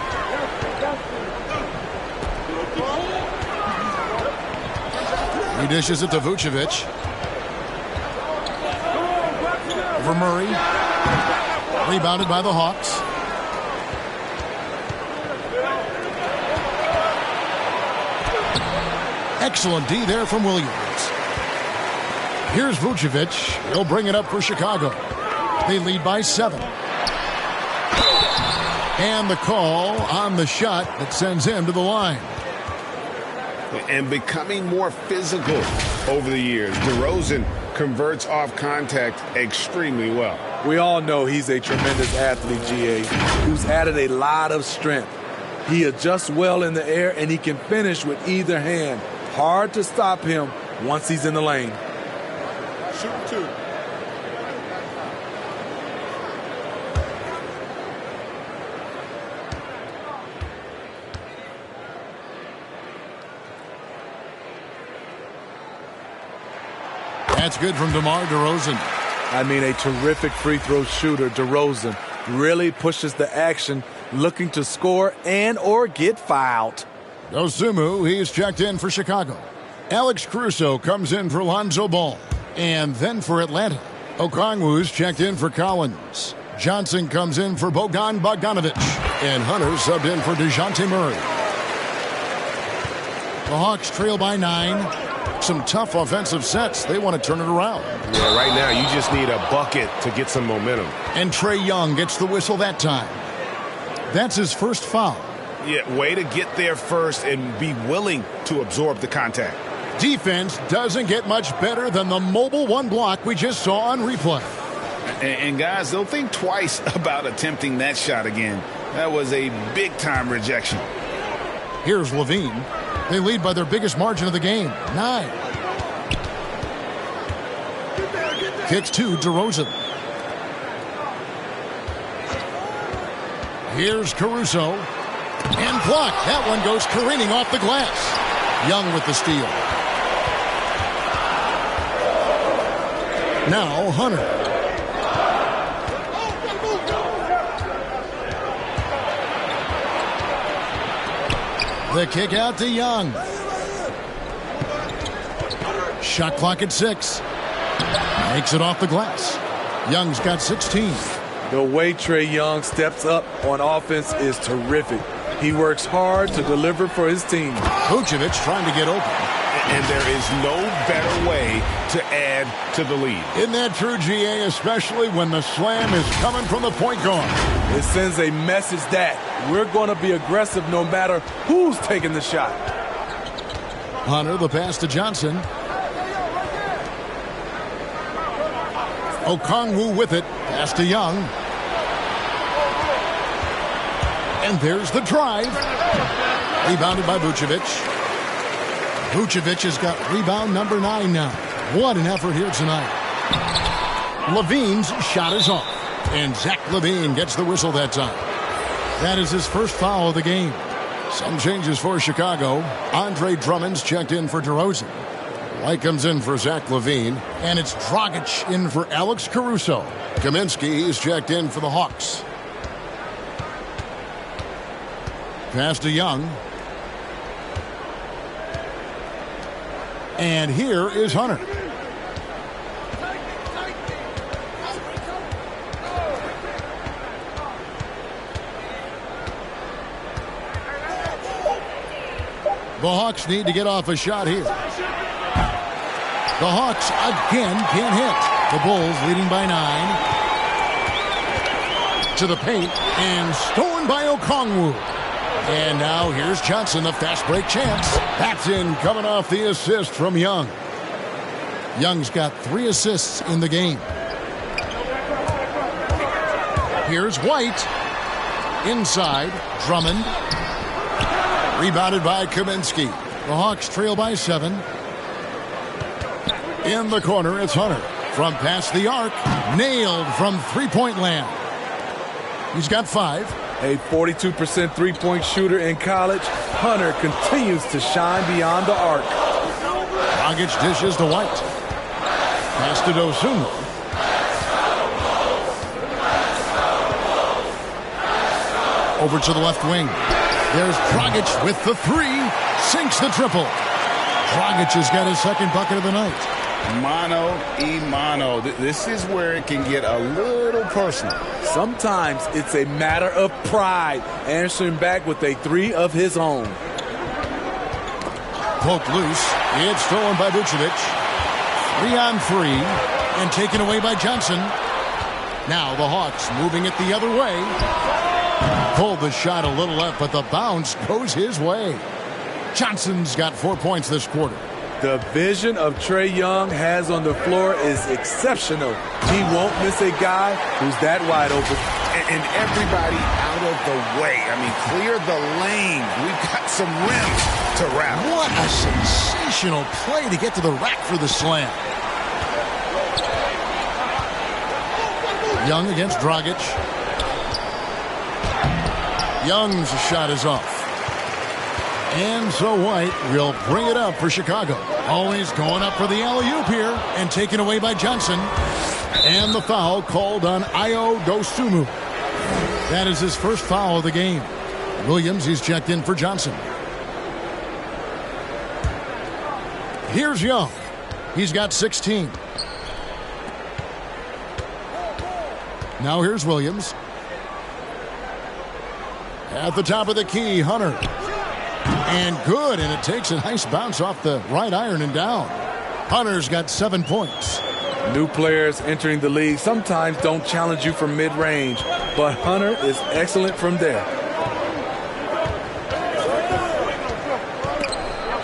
He dishes it to Vucevic. Over Murray. Rebounded by the Hawks. Excellent D there from Williams. Here's Vucevic. He'll bring it up for Chicago. They lead by 7. And the call on the shot that sends him to the line. And becoming more physical over the years, DeRozan converts off contact extremely well. We all know he's a tremendous athlete, GA, who's added a lot of strength. He adjusts well in the air, and he can finish with either hand. Hard to stop him once he's in the lane. Shoot 2. That's good from DeMar DeRozan. I mean, a terrific free throw shooter. DeRozan really pushes the action, looking to score and or get fouled. Dosunmu, he's checked in for Chicago. Alex Caruso comes in for Lonzo Ball. And then for Atlanta, Okongwu's checked in for Collins. Johnson comes in for Bogdan Bogdanovich. And Hunter subbed in for DeJounte Murray. The Hawks trail by 9. Some tough offensive sets. They want to turn it around. Yeah, right now you just need a bucket to get some momentum. And Trae Young gets the whistle that time. That's his first foul. Yeah, way to get there first and be willing to absorb the contact. Defense doesn't get much better than the mobile one block we just saw on replay. And guys, they'll think twice about attempting that shot again. That was a big-time rejection. Here's Levine. They lead by their biggest margin of the game, 9. Kicks to DeRozan. Here's Caruso. And blocked. That one goes careening off the glass. Young with the steal. Now Hunter. The kick out to Young. Shot clock at 6. Makes it off the glass. Young's got 16. The way Trae Young steps up on offense is terrific. He works hard to deliver for his team. Vucevic trying to get open. And there is no better way to add to the lead. Isn't that true, GA, especially when the slam is coming from the point guard? It sends a message that we're going to be aggressive no matter who's taking the shot. Hunter, the pass to Johnson. Okongwu with it. Pass to Young. And there's the drive. Rebounded by Vucevic. Vucevic has got rebound number 9 now. What an effort here tonight. Levine's shot is off. And Zach LaVine gets the whistle that time. That is his first foul of the game. Some changes for Chicago. Andre Drummond's checked in for DeRozan. White comes in for Zach LaVine. And it's Dragic in for Alex Caruso. Kaminsky is checked in for the Hawks. Pass to Young. And here is Hunter. The Hawks need to get off a shot here. The Hawks again can't hit. The Bulls leading by 9. To the paint and stolen by Okongwu. And now here's Johnson, the fast break chance. That's in, coming off the assist from Young. Young's got 3 assists in the game. Here's White. Inside, Drummond. Rebounded by Kaminsky. The Hawks trail by 7. In the corner, it's Hunter. From past the arc, nailed from three-point land. He's got 5. A 42% three-point shooter in college, Hunter continues to shine beyond the arc. Dragic dishes to White. Pass to Dosunmu. Over to the left wing. There's Dragic with the 3. Sinks the triple. Dragic has got his second bucket of the night. Mano y mano. This is where it can get a little personal. Sometimes it's a matter of pride, answering back with a 3 of his own. Poked loose. It's stolen by Vucevic. 3-on-3 and taken away by Johnson. Now the Hawks moving it the other way. Pulled the shot a little left, but the bounce goes his way. Johnson's got 4 points this quarter. The vision of Trae Young has on the floor is exceptional. He won't miss a guy who's that wide open. And everybody out of the way. I mean, clear the lane. We've got some rims to wrap. What a sensational play to get to the rack for the slam. Young against Dragic. Young's shot is off. And so White will bring it up for Chicago. Always going up for the alley-oop here and taken away by Johnson. And the foul called on Ayo Dosunmu. That is his first foul of the game. Williams, he's checked in for Johnson. Here's Young. He's got 16. Now here's Williams. At the top of the key, Hunter. And good, and it takes a nice bounce off the right iron and down. Hunter's got 7 points. New players entering the league sometimes don't challenge you from mid-range, but Hunter is excellent from there.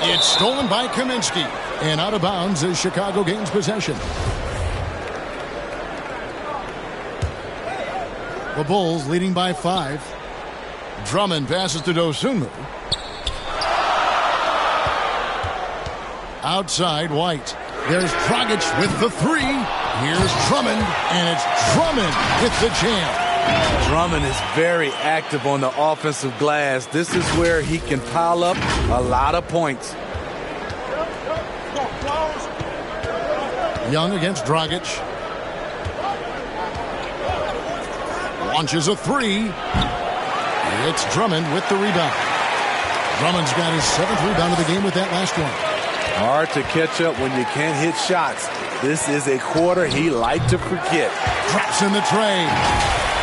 It's stolen by Kaminsky, and out of bounds as Chicago gains possession. The Bulls leading by 5. Drummond passes to Dosunmu. Outside, White. There's Dragic with the 3. Here's Drummond, and it's Drummond with the jam. Drummond is very active on the offensive glass. This is where he can pile up a lot of points. Young against Dragic. Launches a three. It's Drummond with the rebound. Drummond's got his 7th rebound of the game with that last one. Hard to catch up when you can't hit shots. This is a quarter he liked to forget. Drops in the tray.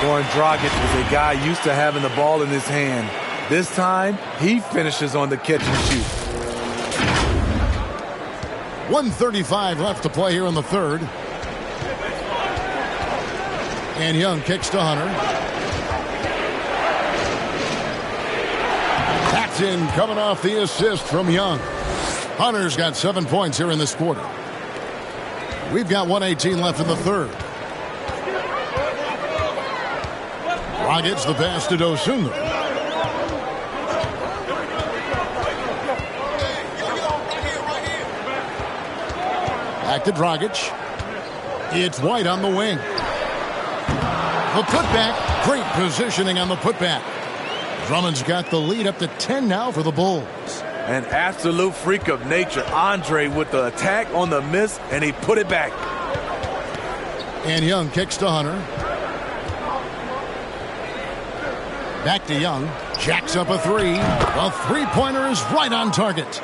Goran Dragic is a guy used to having the ball in his hand. This time, he finishes on the catch and shoot. 1:35 left to play here in the third. And Young kicks to Hunter. Paxton coming off the assist from Young. Hunter's got 7 points here in this quarter. We've got 1:18 left in the third. Dragic the pass to Dosunmu. Back to Dragic. It's White on the wing. The putback. Great positioning on the putback. Drummond's got the lead up to 10 now for the Bulls. An absolute freak of nature. Andre with the attack on the miss, and he put it back. And Young kicks to Hunter. Back to Young. Jacks up a three. The three-pointer is right on target.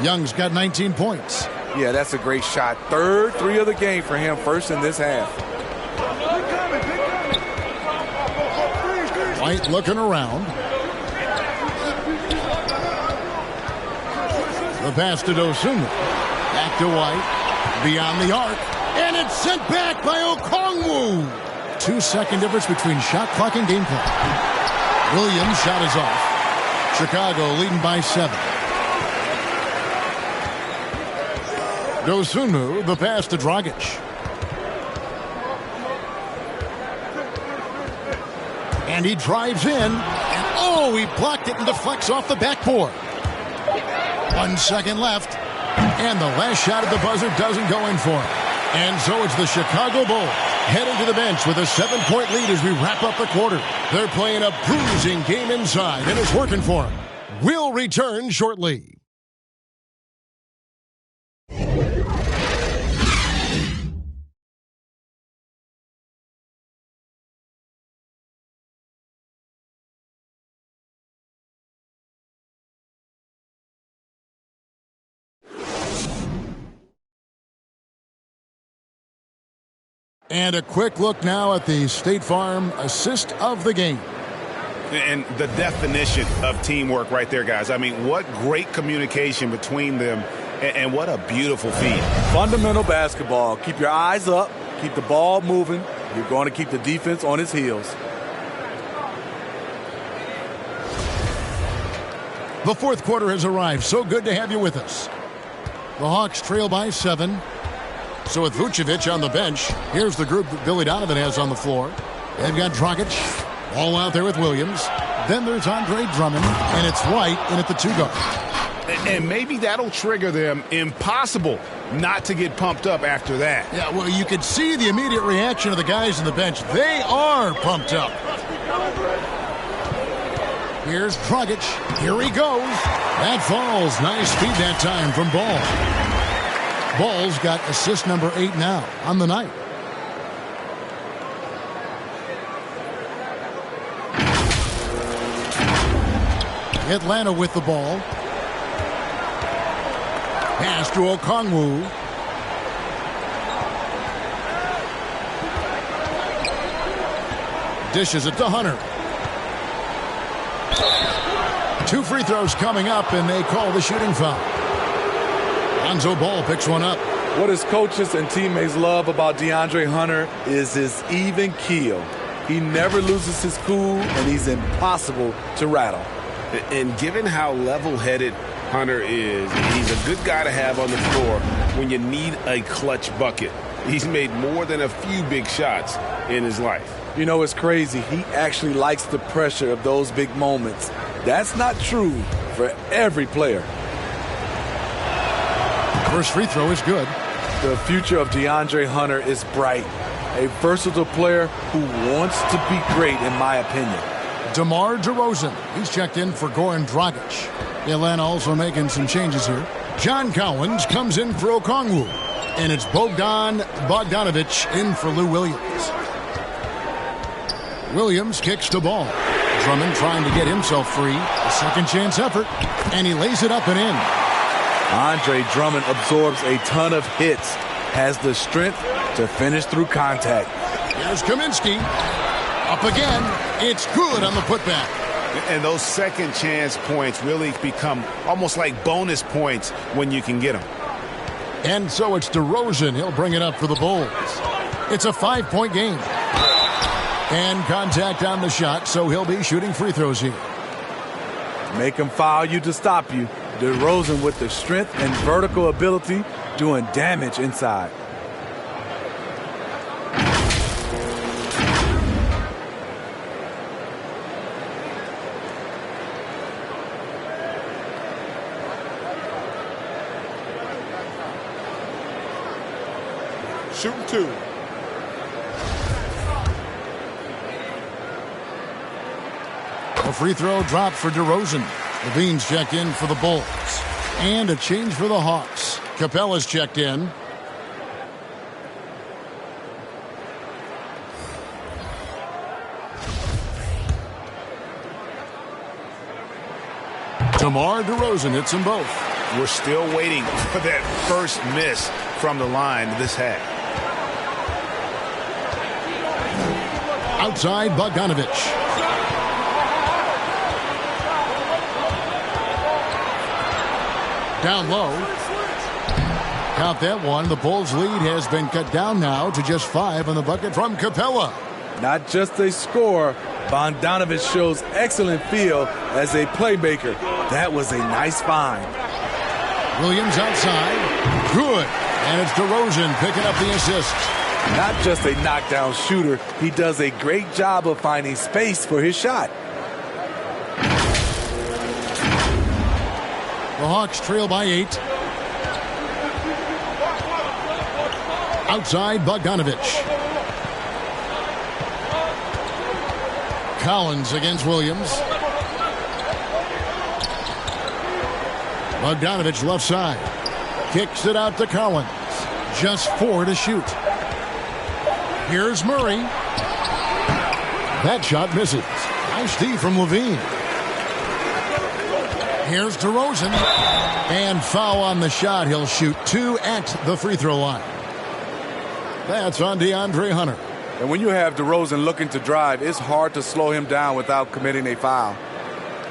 Young's got 19 points. Yeah, that's a great shot. Third three of the game for him, first in this half. White looking around. The pass to Dosunmu. Back to White. Beyond the arc. And it's sent back by Okongwu. 2-second difference between shot clock and game clock. Williams' shot is off. Chicago leading by 7. Dosunmu, the pass to Dragic. And he drives in. And he blocked it and deflects off the backboard. 1 second left. And the last shot at the buzzer doesn't go in for him. And so it's the Chicago Bulls heading to the bench with a 7-point lead as we wrap up the quarter. They're playing a bruising game inside, and it's working for them. We'll return shortly. And a quick look now at the State Farm assist of the game. And the definition of teamwork right there, guys. I mean, what great communication between them, and what a beautiful feed. Fundamental basketball. Keep your eyes up. Keep the ball moving. You're going to keep the defense on its heels. The fourth quarter has arrived. So good to have you with us. The Hawks trail by 7. So with Vucevic on the bench, here's the group that Billy Donovan has on the floor. They've got Dragic, all out there with Williams. Then there's Andre Drummond, and it's White in at the 2-guard. And maybe that'll trigger them. Impossible not to get pumped up after that. Yeah, well, you could see the immediate reaction of the guys on the bench. They are pumped up. Here's Dragic. Here he goes. That falls. Nice speed that time from Ball. Ball's got assist number 8 now on the night. Atlanta with the ball. Pass to Okongwu. Dishes it to Hunter. 2 free throws coming up, and they call the shooting foul. Lonzo Ball picks one up. What his coaches and teammates love about DeAndre Hunter is his even keel. He never loses his cool, and he's impossible to rattle. And given how level-headed Hunter is, he's a good guy to have on the floor when you need a clutch bucket. He's made more than a few big shots in his life. You know, it's crazy. He actually likes the pressure of those big moments. That's not true for every player. First free throw is good. The future of DeAndre Hunter is bright. A versatile player who wants to be great, in my opinion. DeMar DeRozan. He's checked in for Goran Dragic. Atlanta also making some changes here. John Collins comes in for Okongwu. And it's Bogdan Bogdanovic in for Lou Williams. Williams kicks the ball. Drummond trying to get himself free. A second chance effort. And he lays it up and in. Andre Drummond absorbs a ton of hits. Has the strength to finish through contact. Here's Kaminsky. Up again. It's good on the putback. And those second chance points really become almost like bonus points when you can get them. And so it's DeRozan. He'll bring it up for the Bulls. It's a 5-point game. And contact on the shot, so he'll be shooting free throws here. Make him foul you to stop you. DeRozan with the strength and vertical ability doing damage inside. Shooting 2. A free throw drop for DeRozan. Levine's checked in for the Bulls. And a change for the Hawks. Capella's checked in. DeMar DeRozan hits them both. We're still waiting for that first miss from the line this half. Outside Bogdanovic. Down low. Count that one. The Bulls' lead has been cut down now to just 5 on the bucket from Capella. Not just a scorer, Bogdanovic shows excellent feel as a playmaker. That was a nice find. Williams outside. Good. And it's DeRozan picking up the assist. Not just a knockdown shooter, he does a great job of finding space for his shot. The Hawks trail by 8. Outside Bogdanovic. Collins against Williams. Bogdanovic left side. Kicks it out to Collins. Just 4 to shoot. Here's Murray. That shot misses. Nice D from Levine. Here's DeRozan. And foul on the shot. He'll shoot 2 at the free throw line. That's on DeAndre Hunter. And when you have DeRozan looking to drive, it's hard to slow him down without committing a foul.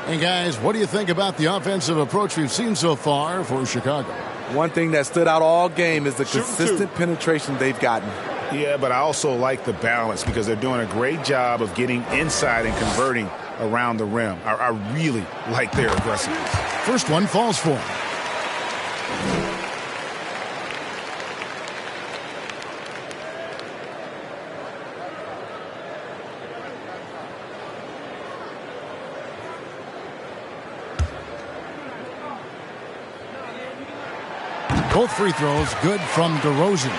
And guys, what do you think about the offensive approach we've seen so far for Chicago? One thing that stood out all game is the consistent penetration they've gotten. Yeah, but I also like the balance because they're doing a great job of getting inside and converting around the rim. I really like their aggressiveness. First one falls for him. Both free throws good from DeRozan.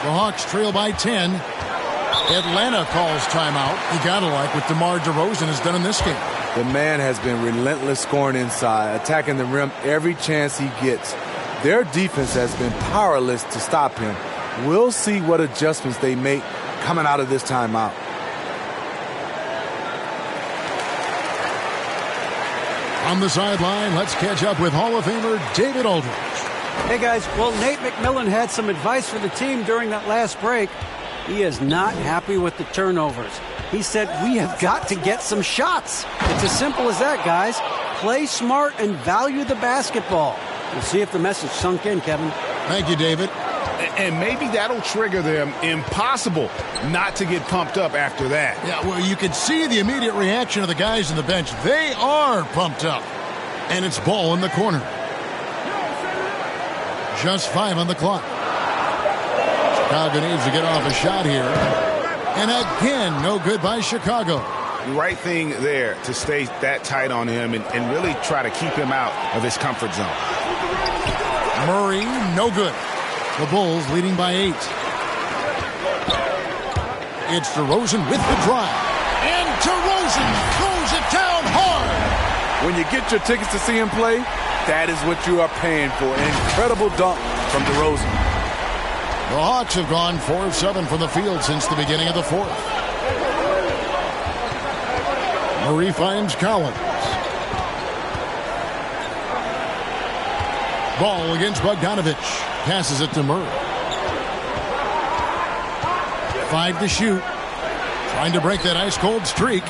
The Hawks trail by 10. Atlanta calls timeout. You gotta like what DeMar DeRozan has done in this game. The man has been relentless scoring inside, attacking the rim every chance he gets. Their defense has been powerless to stop him. We'll see what adjustments they make coming out of this timeout. On the sideline, let's catch up with Hall of Famer David Aldridge. Hey, guys. Well, Nate McMillan had some advice for the team during that last break. He is not happy with the turnovers. He said, we have got to get some shots. It's as simple as that, guys. Play smart and value the basketball. We'll see if the message sunk in, Kevin. Thank you, David. And maybe that'll trigger them. Impossible not to get pumped up after that. Yeah, well, you could see the immediate reaction of the guys on the bench. They are pumped up. And it's ball in the corner. Just 5 on the clock. Chicago needs to get off a shot here. And again, no good by Chicago. The right thing there to stay that tight on him and really try to keep him out of his comfort zone. Murray, no good. The Bulls leading by 8. It's DeRozan with the drive. And DeRozan throws it down hard. When you get your tickets to see him play, that is what you are paying for. An incredible dunk from DeRozan. The Hawks have gone 4 of 7 from the field since the beginning of the fourth. Murray finds Collins. Ball against Bogdanovich. Passes it to Murray. 5 to shoot. Trying to break that ice-cold streak.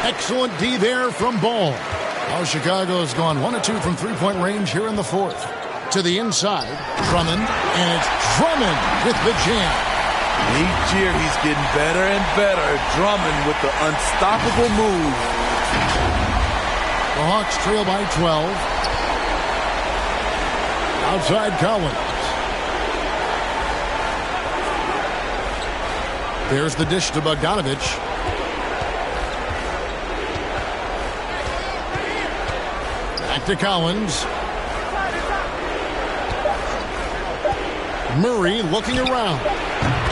Excellent D there from Ball. Now Chicago's gone 1 of 2 from three-point range here in the fourth. To the inside, Drummond, and it's Drummond with the jam. Each year he's getting better and better. Drummond with the unstoppable move. The Hawks trail by 12. Outside Collins. There's the dish to Bogdanovich. Back to Collins. Murray looking around.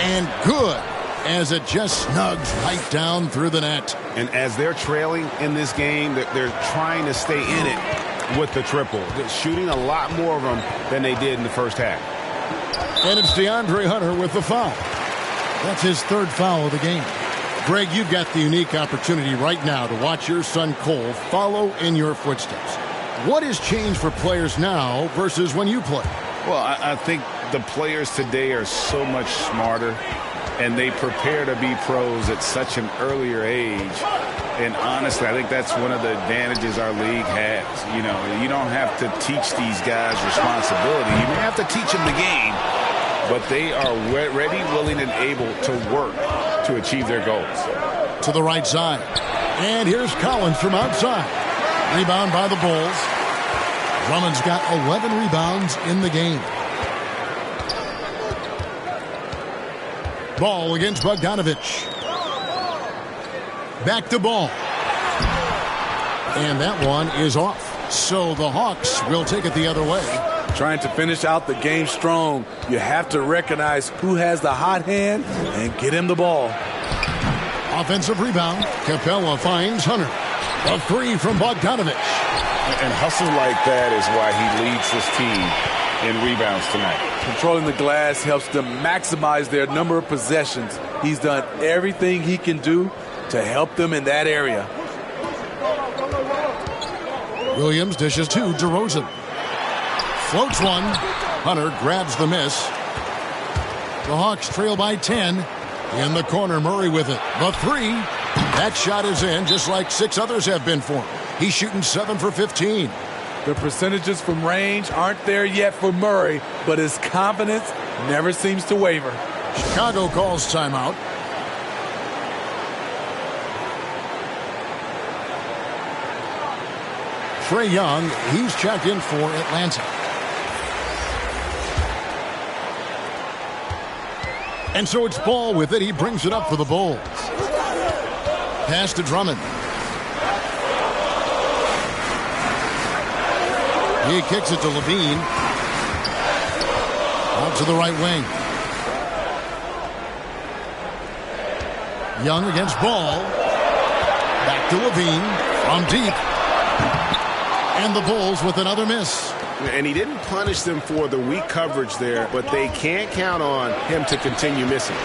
And good, as it just snugs right down through the net. And as they're trailing in this game, they're trying to stay in it with the triple. They're shooting a lot more of them than they did in the first half. And it's DeAndre Hunter with the foul. That's his third foul of the game. Greg, you've got the unique opportunity right now to watch your son Cole follow in your footsteps. What has changed for players now versus when you played? Well, I think the players today are so much smarter, and they prepare to be pros at such an earlier age. And honestly, I think that's one of the advantages our league has. You know, you don't have to teach these guys responsibility. You may have to teach them the game, but they are ready, willing, and able to work to achieve their goals. To the right side. And here's Collins from outside. Rebound by the Bulls. Drummond's got 11 rebounds in the game. Ball against Bogdanovich. Back to Ball. And that one is off. So the Hawks will take it the other way. Trying to finish out the game strong. You have to recognize who has the hot hand and get him the ball. Offensive rebound. Capella finds Hunter. A three from Bogdanovich. And hustle like that is why he leads his team in rebounds tonight. Controlling the glass helps them maximize their number of possessions. He's done everything he can do to help them in that area. Williams dishes to DeRozan. Floats one. Hunter grabs the miss. The Hawks trail by 10. In the corner, Murray with it. The three. That shot is in, just like 6 others have been for him. He's shooting 7 for 15. The percentages from range aren't there yet for Murray, but his confidence never seems to waver. Chicago calls timeout. Trae Young, he's checked in for Atlanta. And so it's Ball with it. He brings it up for the Bulls. Pass to Drummond. He kicks it to Levine. Out to the right wing. Young against Ball. Back to Levine from deep. And the Bulls with another miss. And he didn't punish them for the weak coverage there, but they can't count on him to continue missing.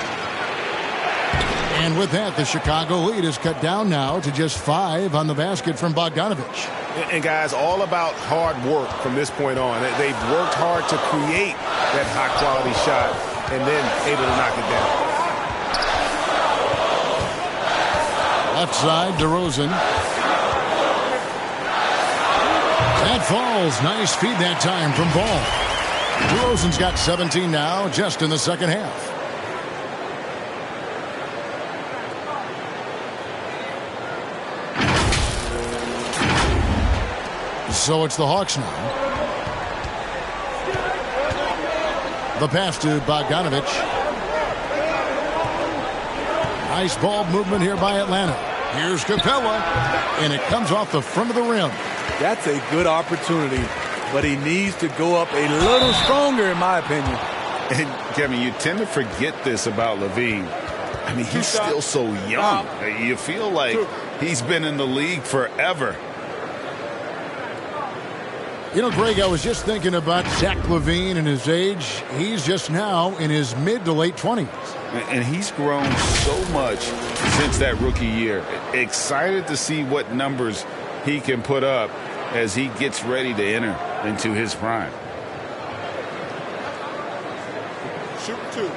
And with that, the Chicago lead is cut down now to just 5 on the basket from Bogdanovich. And guys, all about hard work from this point on. They've worked hard to create that high-quality shot and then able to knock it down. Left side, DeRozan. That falls. Nice feed that time from Ball. DeRozan's got 17 now, just in the second half. So it's the Hawks now. The pass to Bogdanovich. Nice ball movement here by Atlanta. Here's Capella, and it comes off the front of the rim. That's a good opportunity, but he needs to go up a little stronger, in my opinion. And, Kevin, you tend to forget this about Levine. I mean, he's still so young. You feel like he's been in the league forever. You know, Greg, I was just thinking about Zach LaVine and his age. He's just now in his mid to late 20s. And he's grown so much since that rookie year. Excited to see what numbers he can put up as he gets ready to enter into his prime. Shoot 2.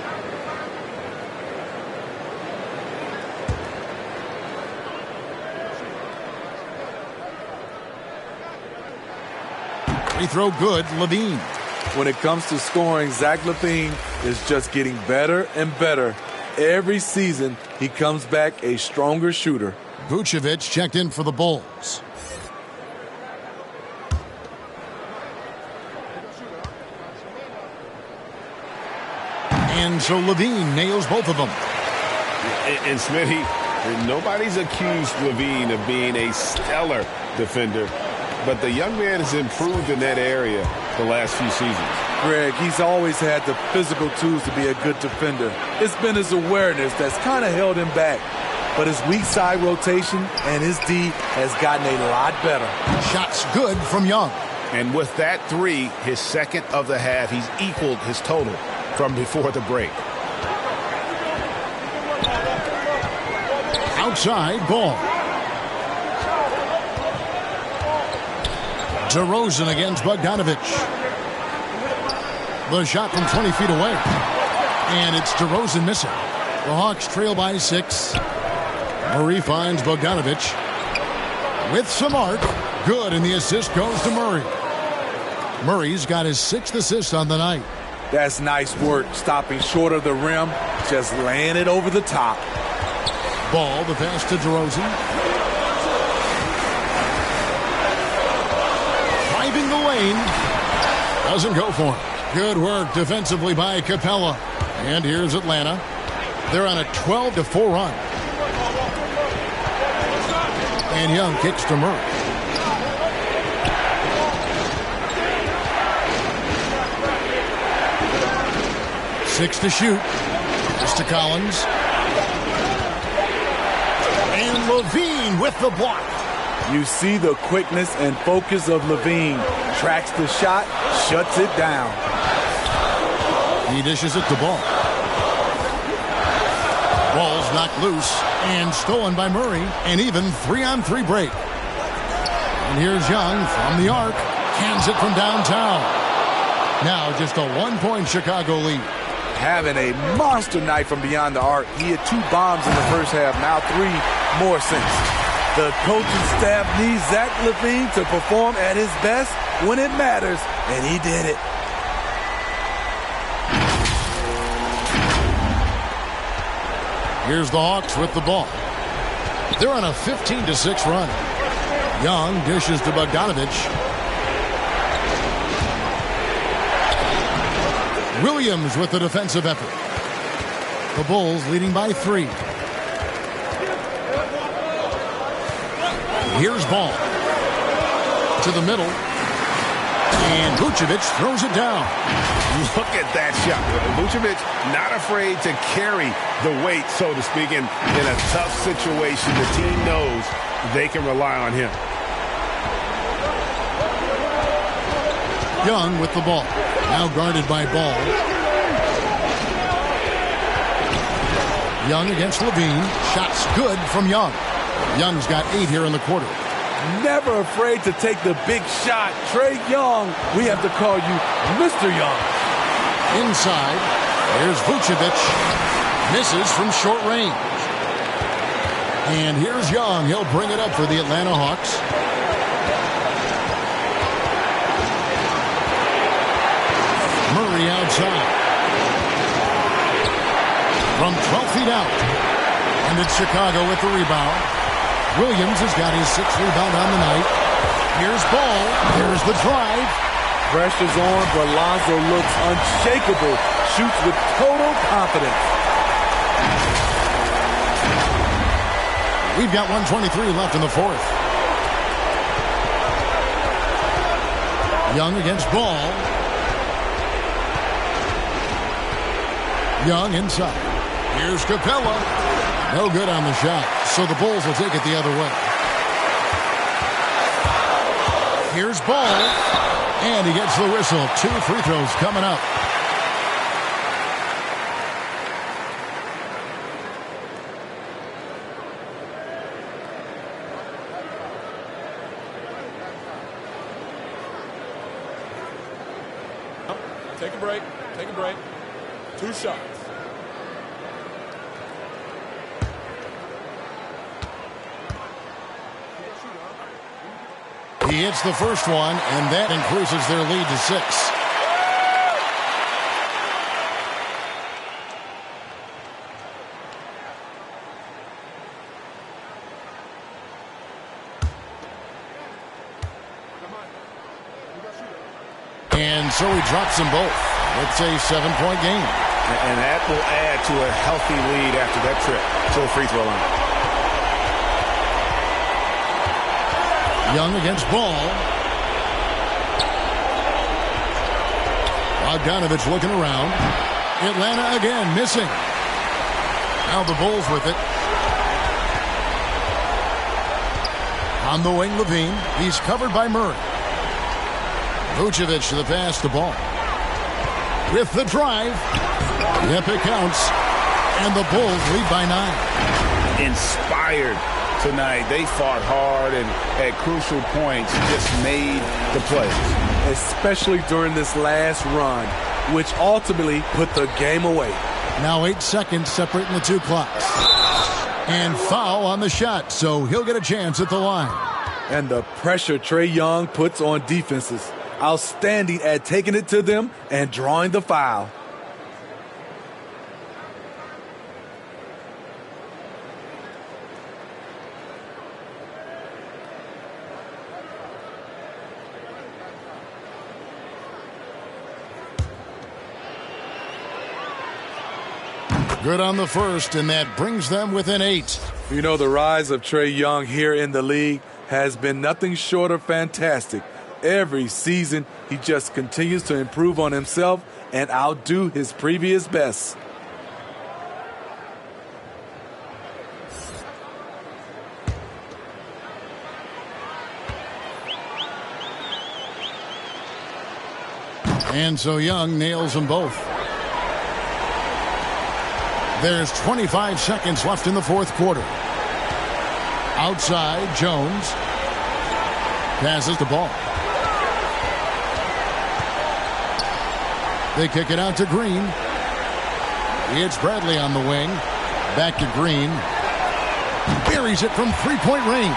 Free throw good, LaVine. When it comes to scoring, Zach LaVine is just getting better and better. Every season, he comes back a stronger shooter. Vucevic checked in for the Bulls. And so LaVine nails both of them. And Smitty, nobody's accused LaVine of being a stellar defender, but the young man has improved in that area the last few seasons. Greg, he's always had the physical tools to be a good defender. It's been his awareness that's kind of held him back. But his weak side rotation and his D has gotten a lot better. Shots good from Young. And with that three, his second of the half, he's equaled his total from before the break. Outside ball. DeRozan against Bogdanovich. The shot from 20 feet away. And it's DeRozan missing. The Hawks trail by 6. Murray finds Bogdanovich with some arc. Good, and the assist goes to Murray. Murray's got his 6th assist on the night. That's nice work, stopping short of the rim, just laying it over the top. Ball, the pass to DeRozan. Driving the lane. Doesn't go for him. Good work defensively by Capella. And here's Atlanta. They're on a 12-4 run. And Young kicks to Murray. Six to shoot. Pass to Collins. And LaVine with the block. You see the quickness and focus of LaVine. Tracks the shot, shuts it down. He dishes it to Ball. Ball's knocked loose and stolen by Murray. An even 3-on-3 break. And here's Young from the arc. Cans it from downtown. Now just a 1-point Chicago lead. Having a monster night from beyond the arc. He had 2 bombs in the first half, now 3 more since. The coaching staff needs Zach LaVine to perform at his best when it matters, and he did it. Here's the Hawks with the ball. They're on a 15-6 run. Young dishes to Bogdanovich. Williams with the defensive effort. The Bulls leading by 3. Here's Ball. To the middle. And Vucevic throws it down. Look at that shot. Vucevic not afraid to carry the weight, so to speak, in a tough situation. The team knows they can rely on him. Young with the ball. Now guarded by Ball. Young against LaVine. Shots good from Young. Young's got 8 here in the quarter. Never afraid to take the big shot. Trae Young, we have to call you Mr. Young. Inside, here's Vucevic. Misses from short range. And here's Young. He'll bring it up for the Atlanta Hawks. Murray outside. From 12 feet out. And it's Chicago with the rebound. Williams has got his 6th rebound on the night. Here's Ball. Here's the drive. Pressure's on, but Lonzo looks unshakable. Shoots with total confidence. We've got 1:23 left in the 4th. Young against Ball. Young inside. Here's Capella. No good on the shot, so the Bulls will take it the other way. Here's Ball, and he gets the whistle. 2 free throws coming up. Take a break. Take a break. 2 shots. He hits the first one, and that increases their lead to 6. And so he drops them both. It's a 7-point game. And that will add to a healthy lead after that trip to the free throw line. Young against Ball. Bogdanovich looking around. Atlanta again missing. Now the Bulls with it. On the wing, Levine. He's covered by Murray. Vucevic to the pass to Ball. With the drive. Yep, it counts. And the Bulls lead by 9. Inspired tonight. They fought hard and at crucial points just made the plays. Especially during this last run, which ultimately put the game away. Now 8 seconds separating the 2 clocks. And foul on the shot, so he'll get a chance at the line. And the pressure Trae Young puts on defenses. Outstanding at taking it to them and drawing the foul. Good on the first, and that brings them within 8. You know, the rise of Trae Young here in the league has been nothing short of fantastic. Every season, he just continues to improve on himself and outdo his previous best. And so Young nails them both. There's 25 seconds left in the 4th quarter. Outside, Jones passes the ball. They kick it out to Green. It's Bradley on the wing. Back to Green. Buries it from 3-point range.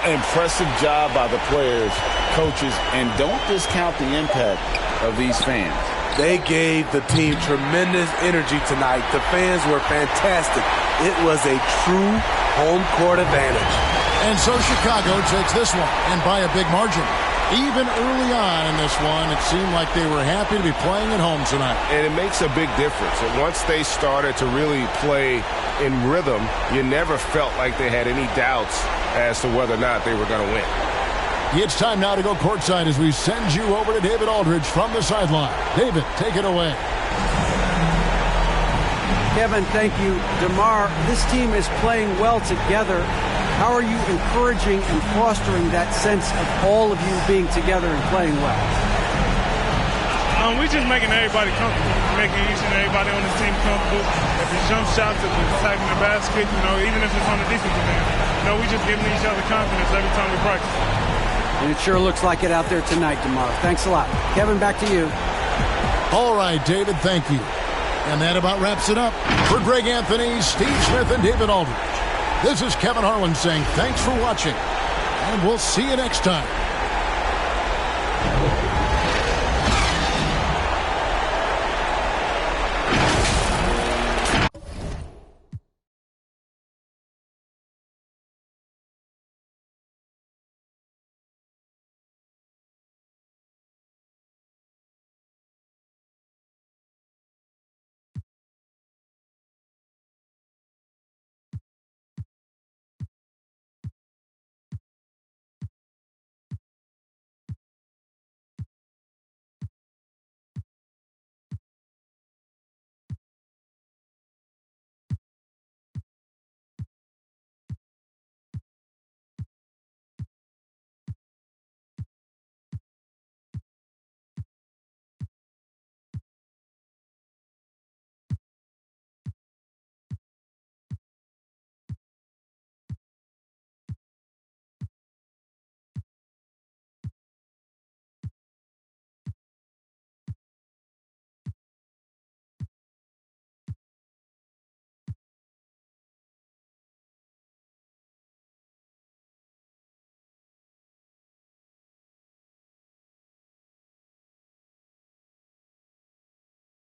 Impressive job by the players, coaches, and don't discount the impact of these fans. They gave the team tremendous energy tonight. The fans were fantastic. It was a true home court advantage. And so Chicago takes this one, and by a big margin. Even early on in this one, it seemed like they were happy to be playing at home tonight. And it makes a big difference. And once they started to really play in rhythm, you never felt like they had any doubts as to whether or not they were going to win. It's time now to go courtside as we send you over to David Aldridge from the sideline. David, take it away. Kevin, thank you. DeMar, this team is playing well together. How are you encouraging and fostering that sense of all of you being together and playing well? We're just making everybody comfortable, making each and everybody on the team comfortable. If it's jump shots, if it's attacking the basket, even if it's on the defensive end, we just giving each other confidence every time we practice. And it sure looks like it out there tonight, DeMar. Thanks a lot. Kevin, back to you. All right, David, thank you. And that about wraps it up. For Greg Anthony, Steve Smith, and David Aldridge, this is Kevin Harlan saying thanks for watching, and we'll see you next time.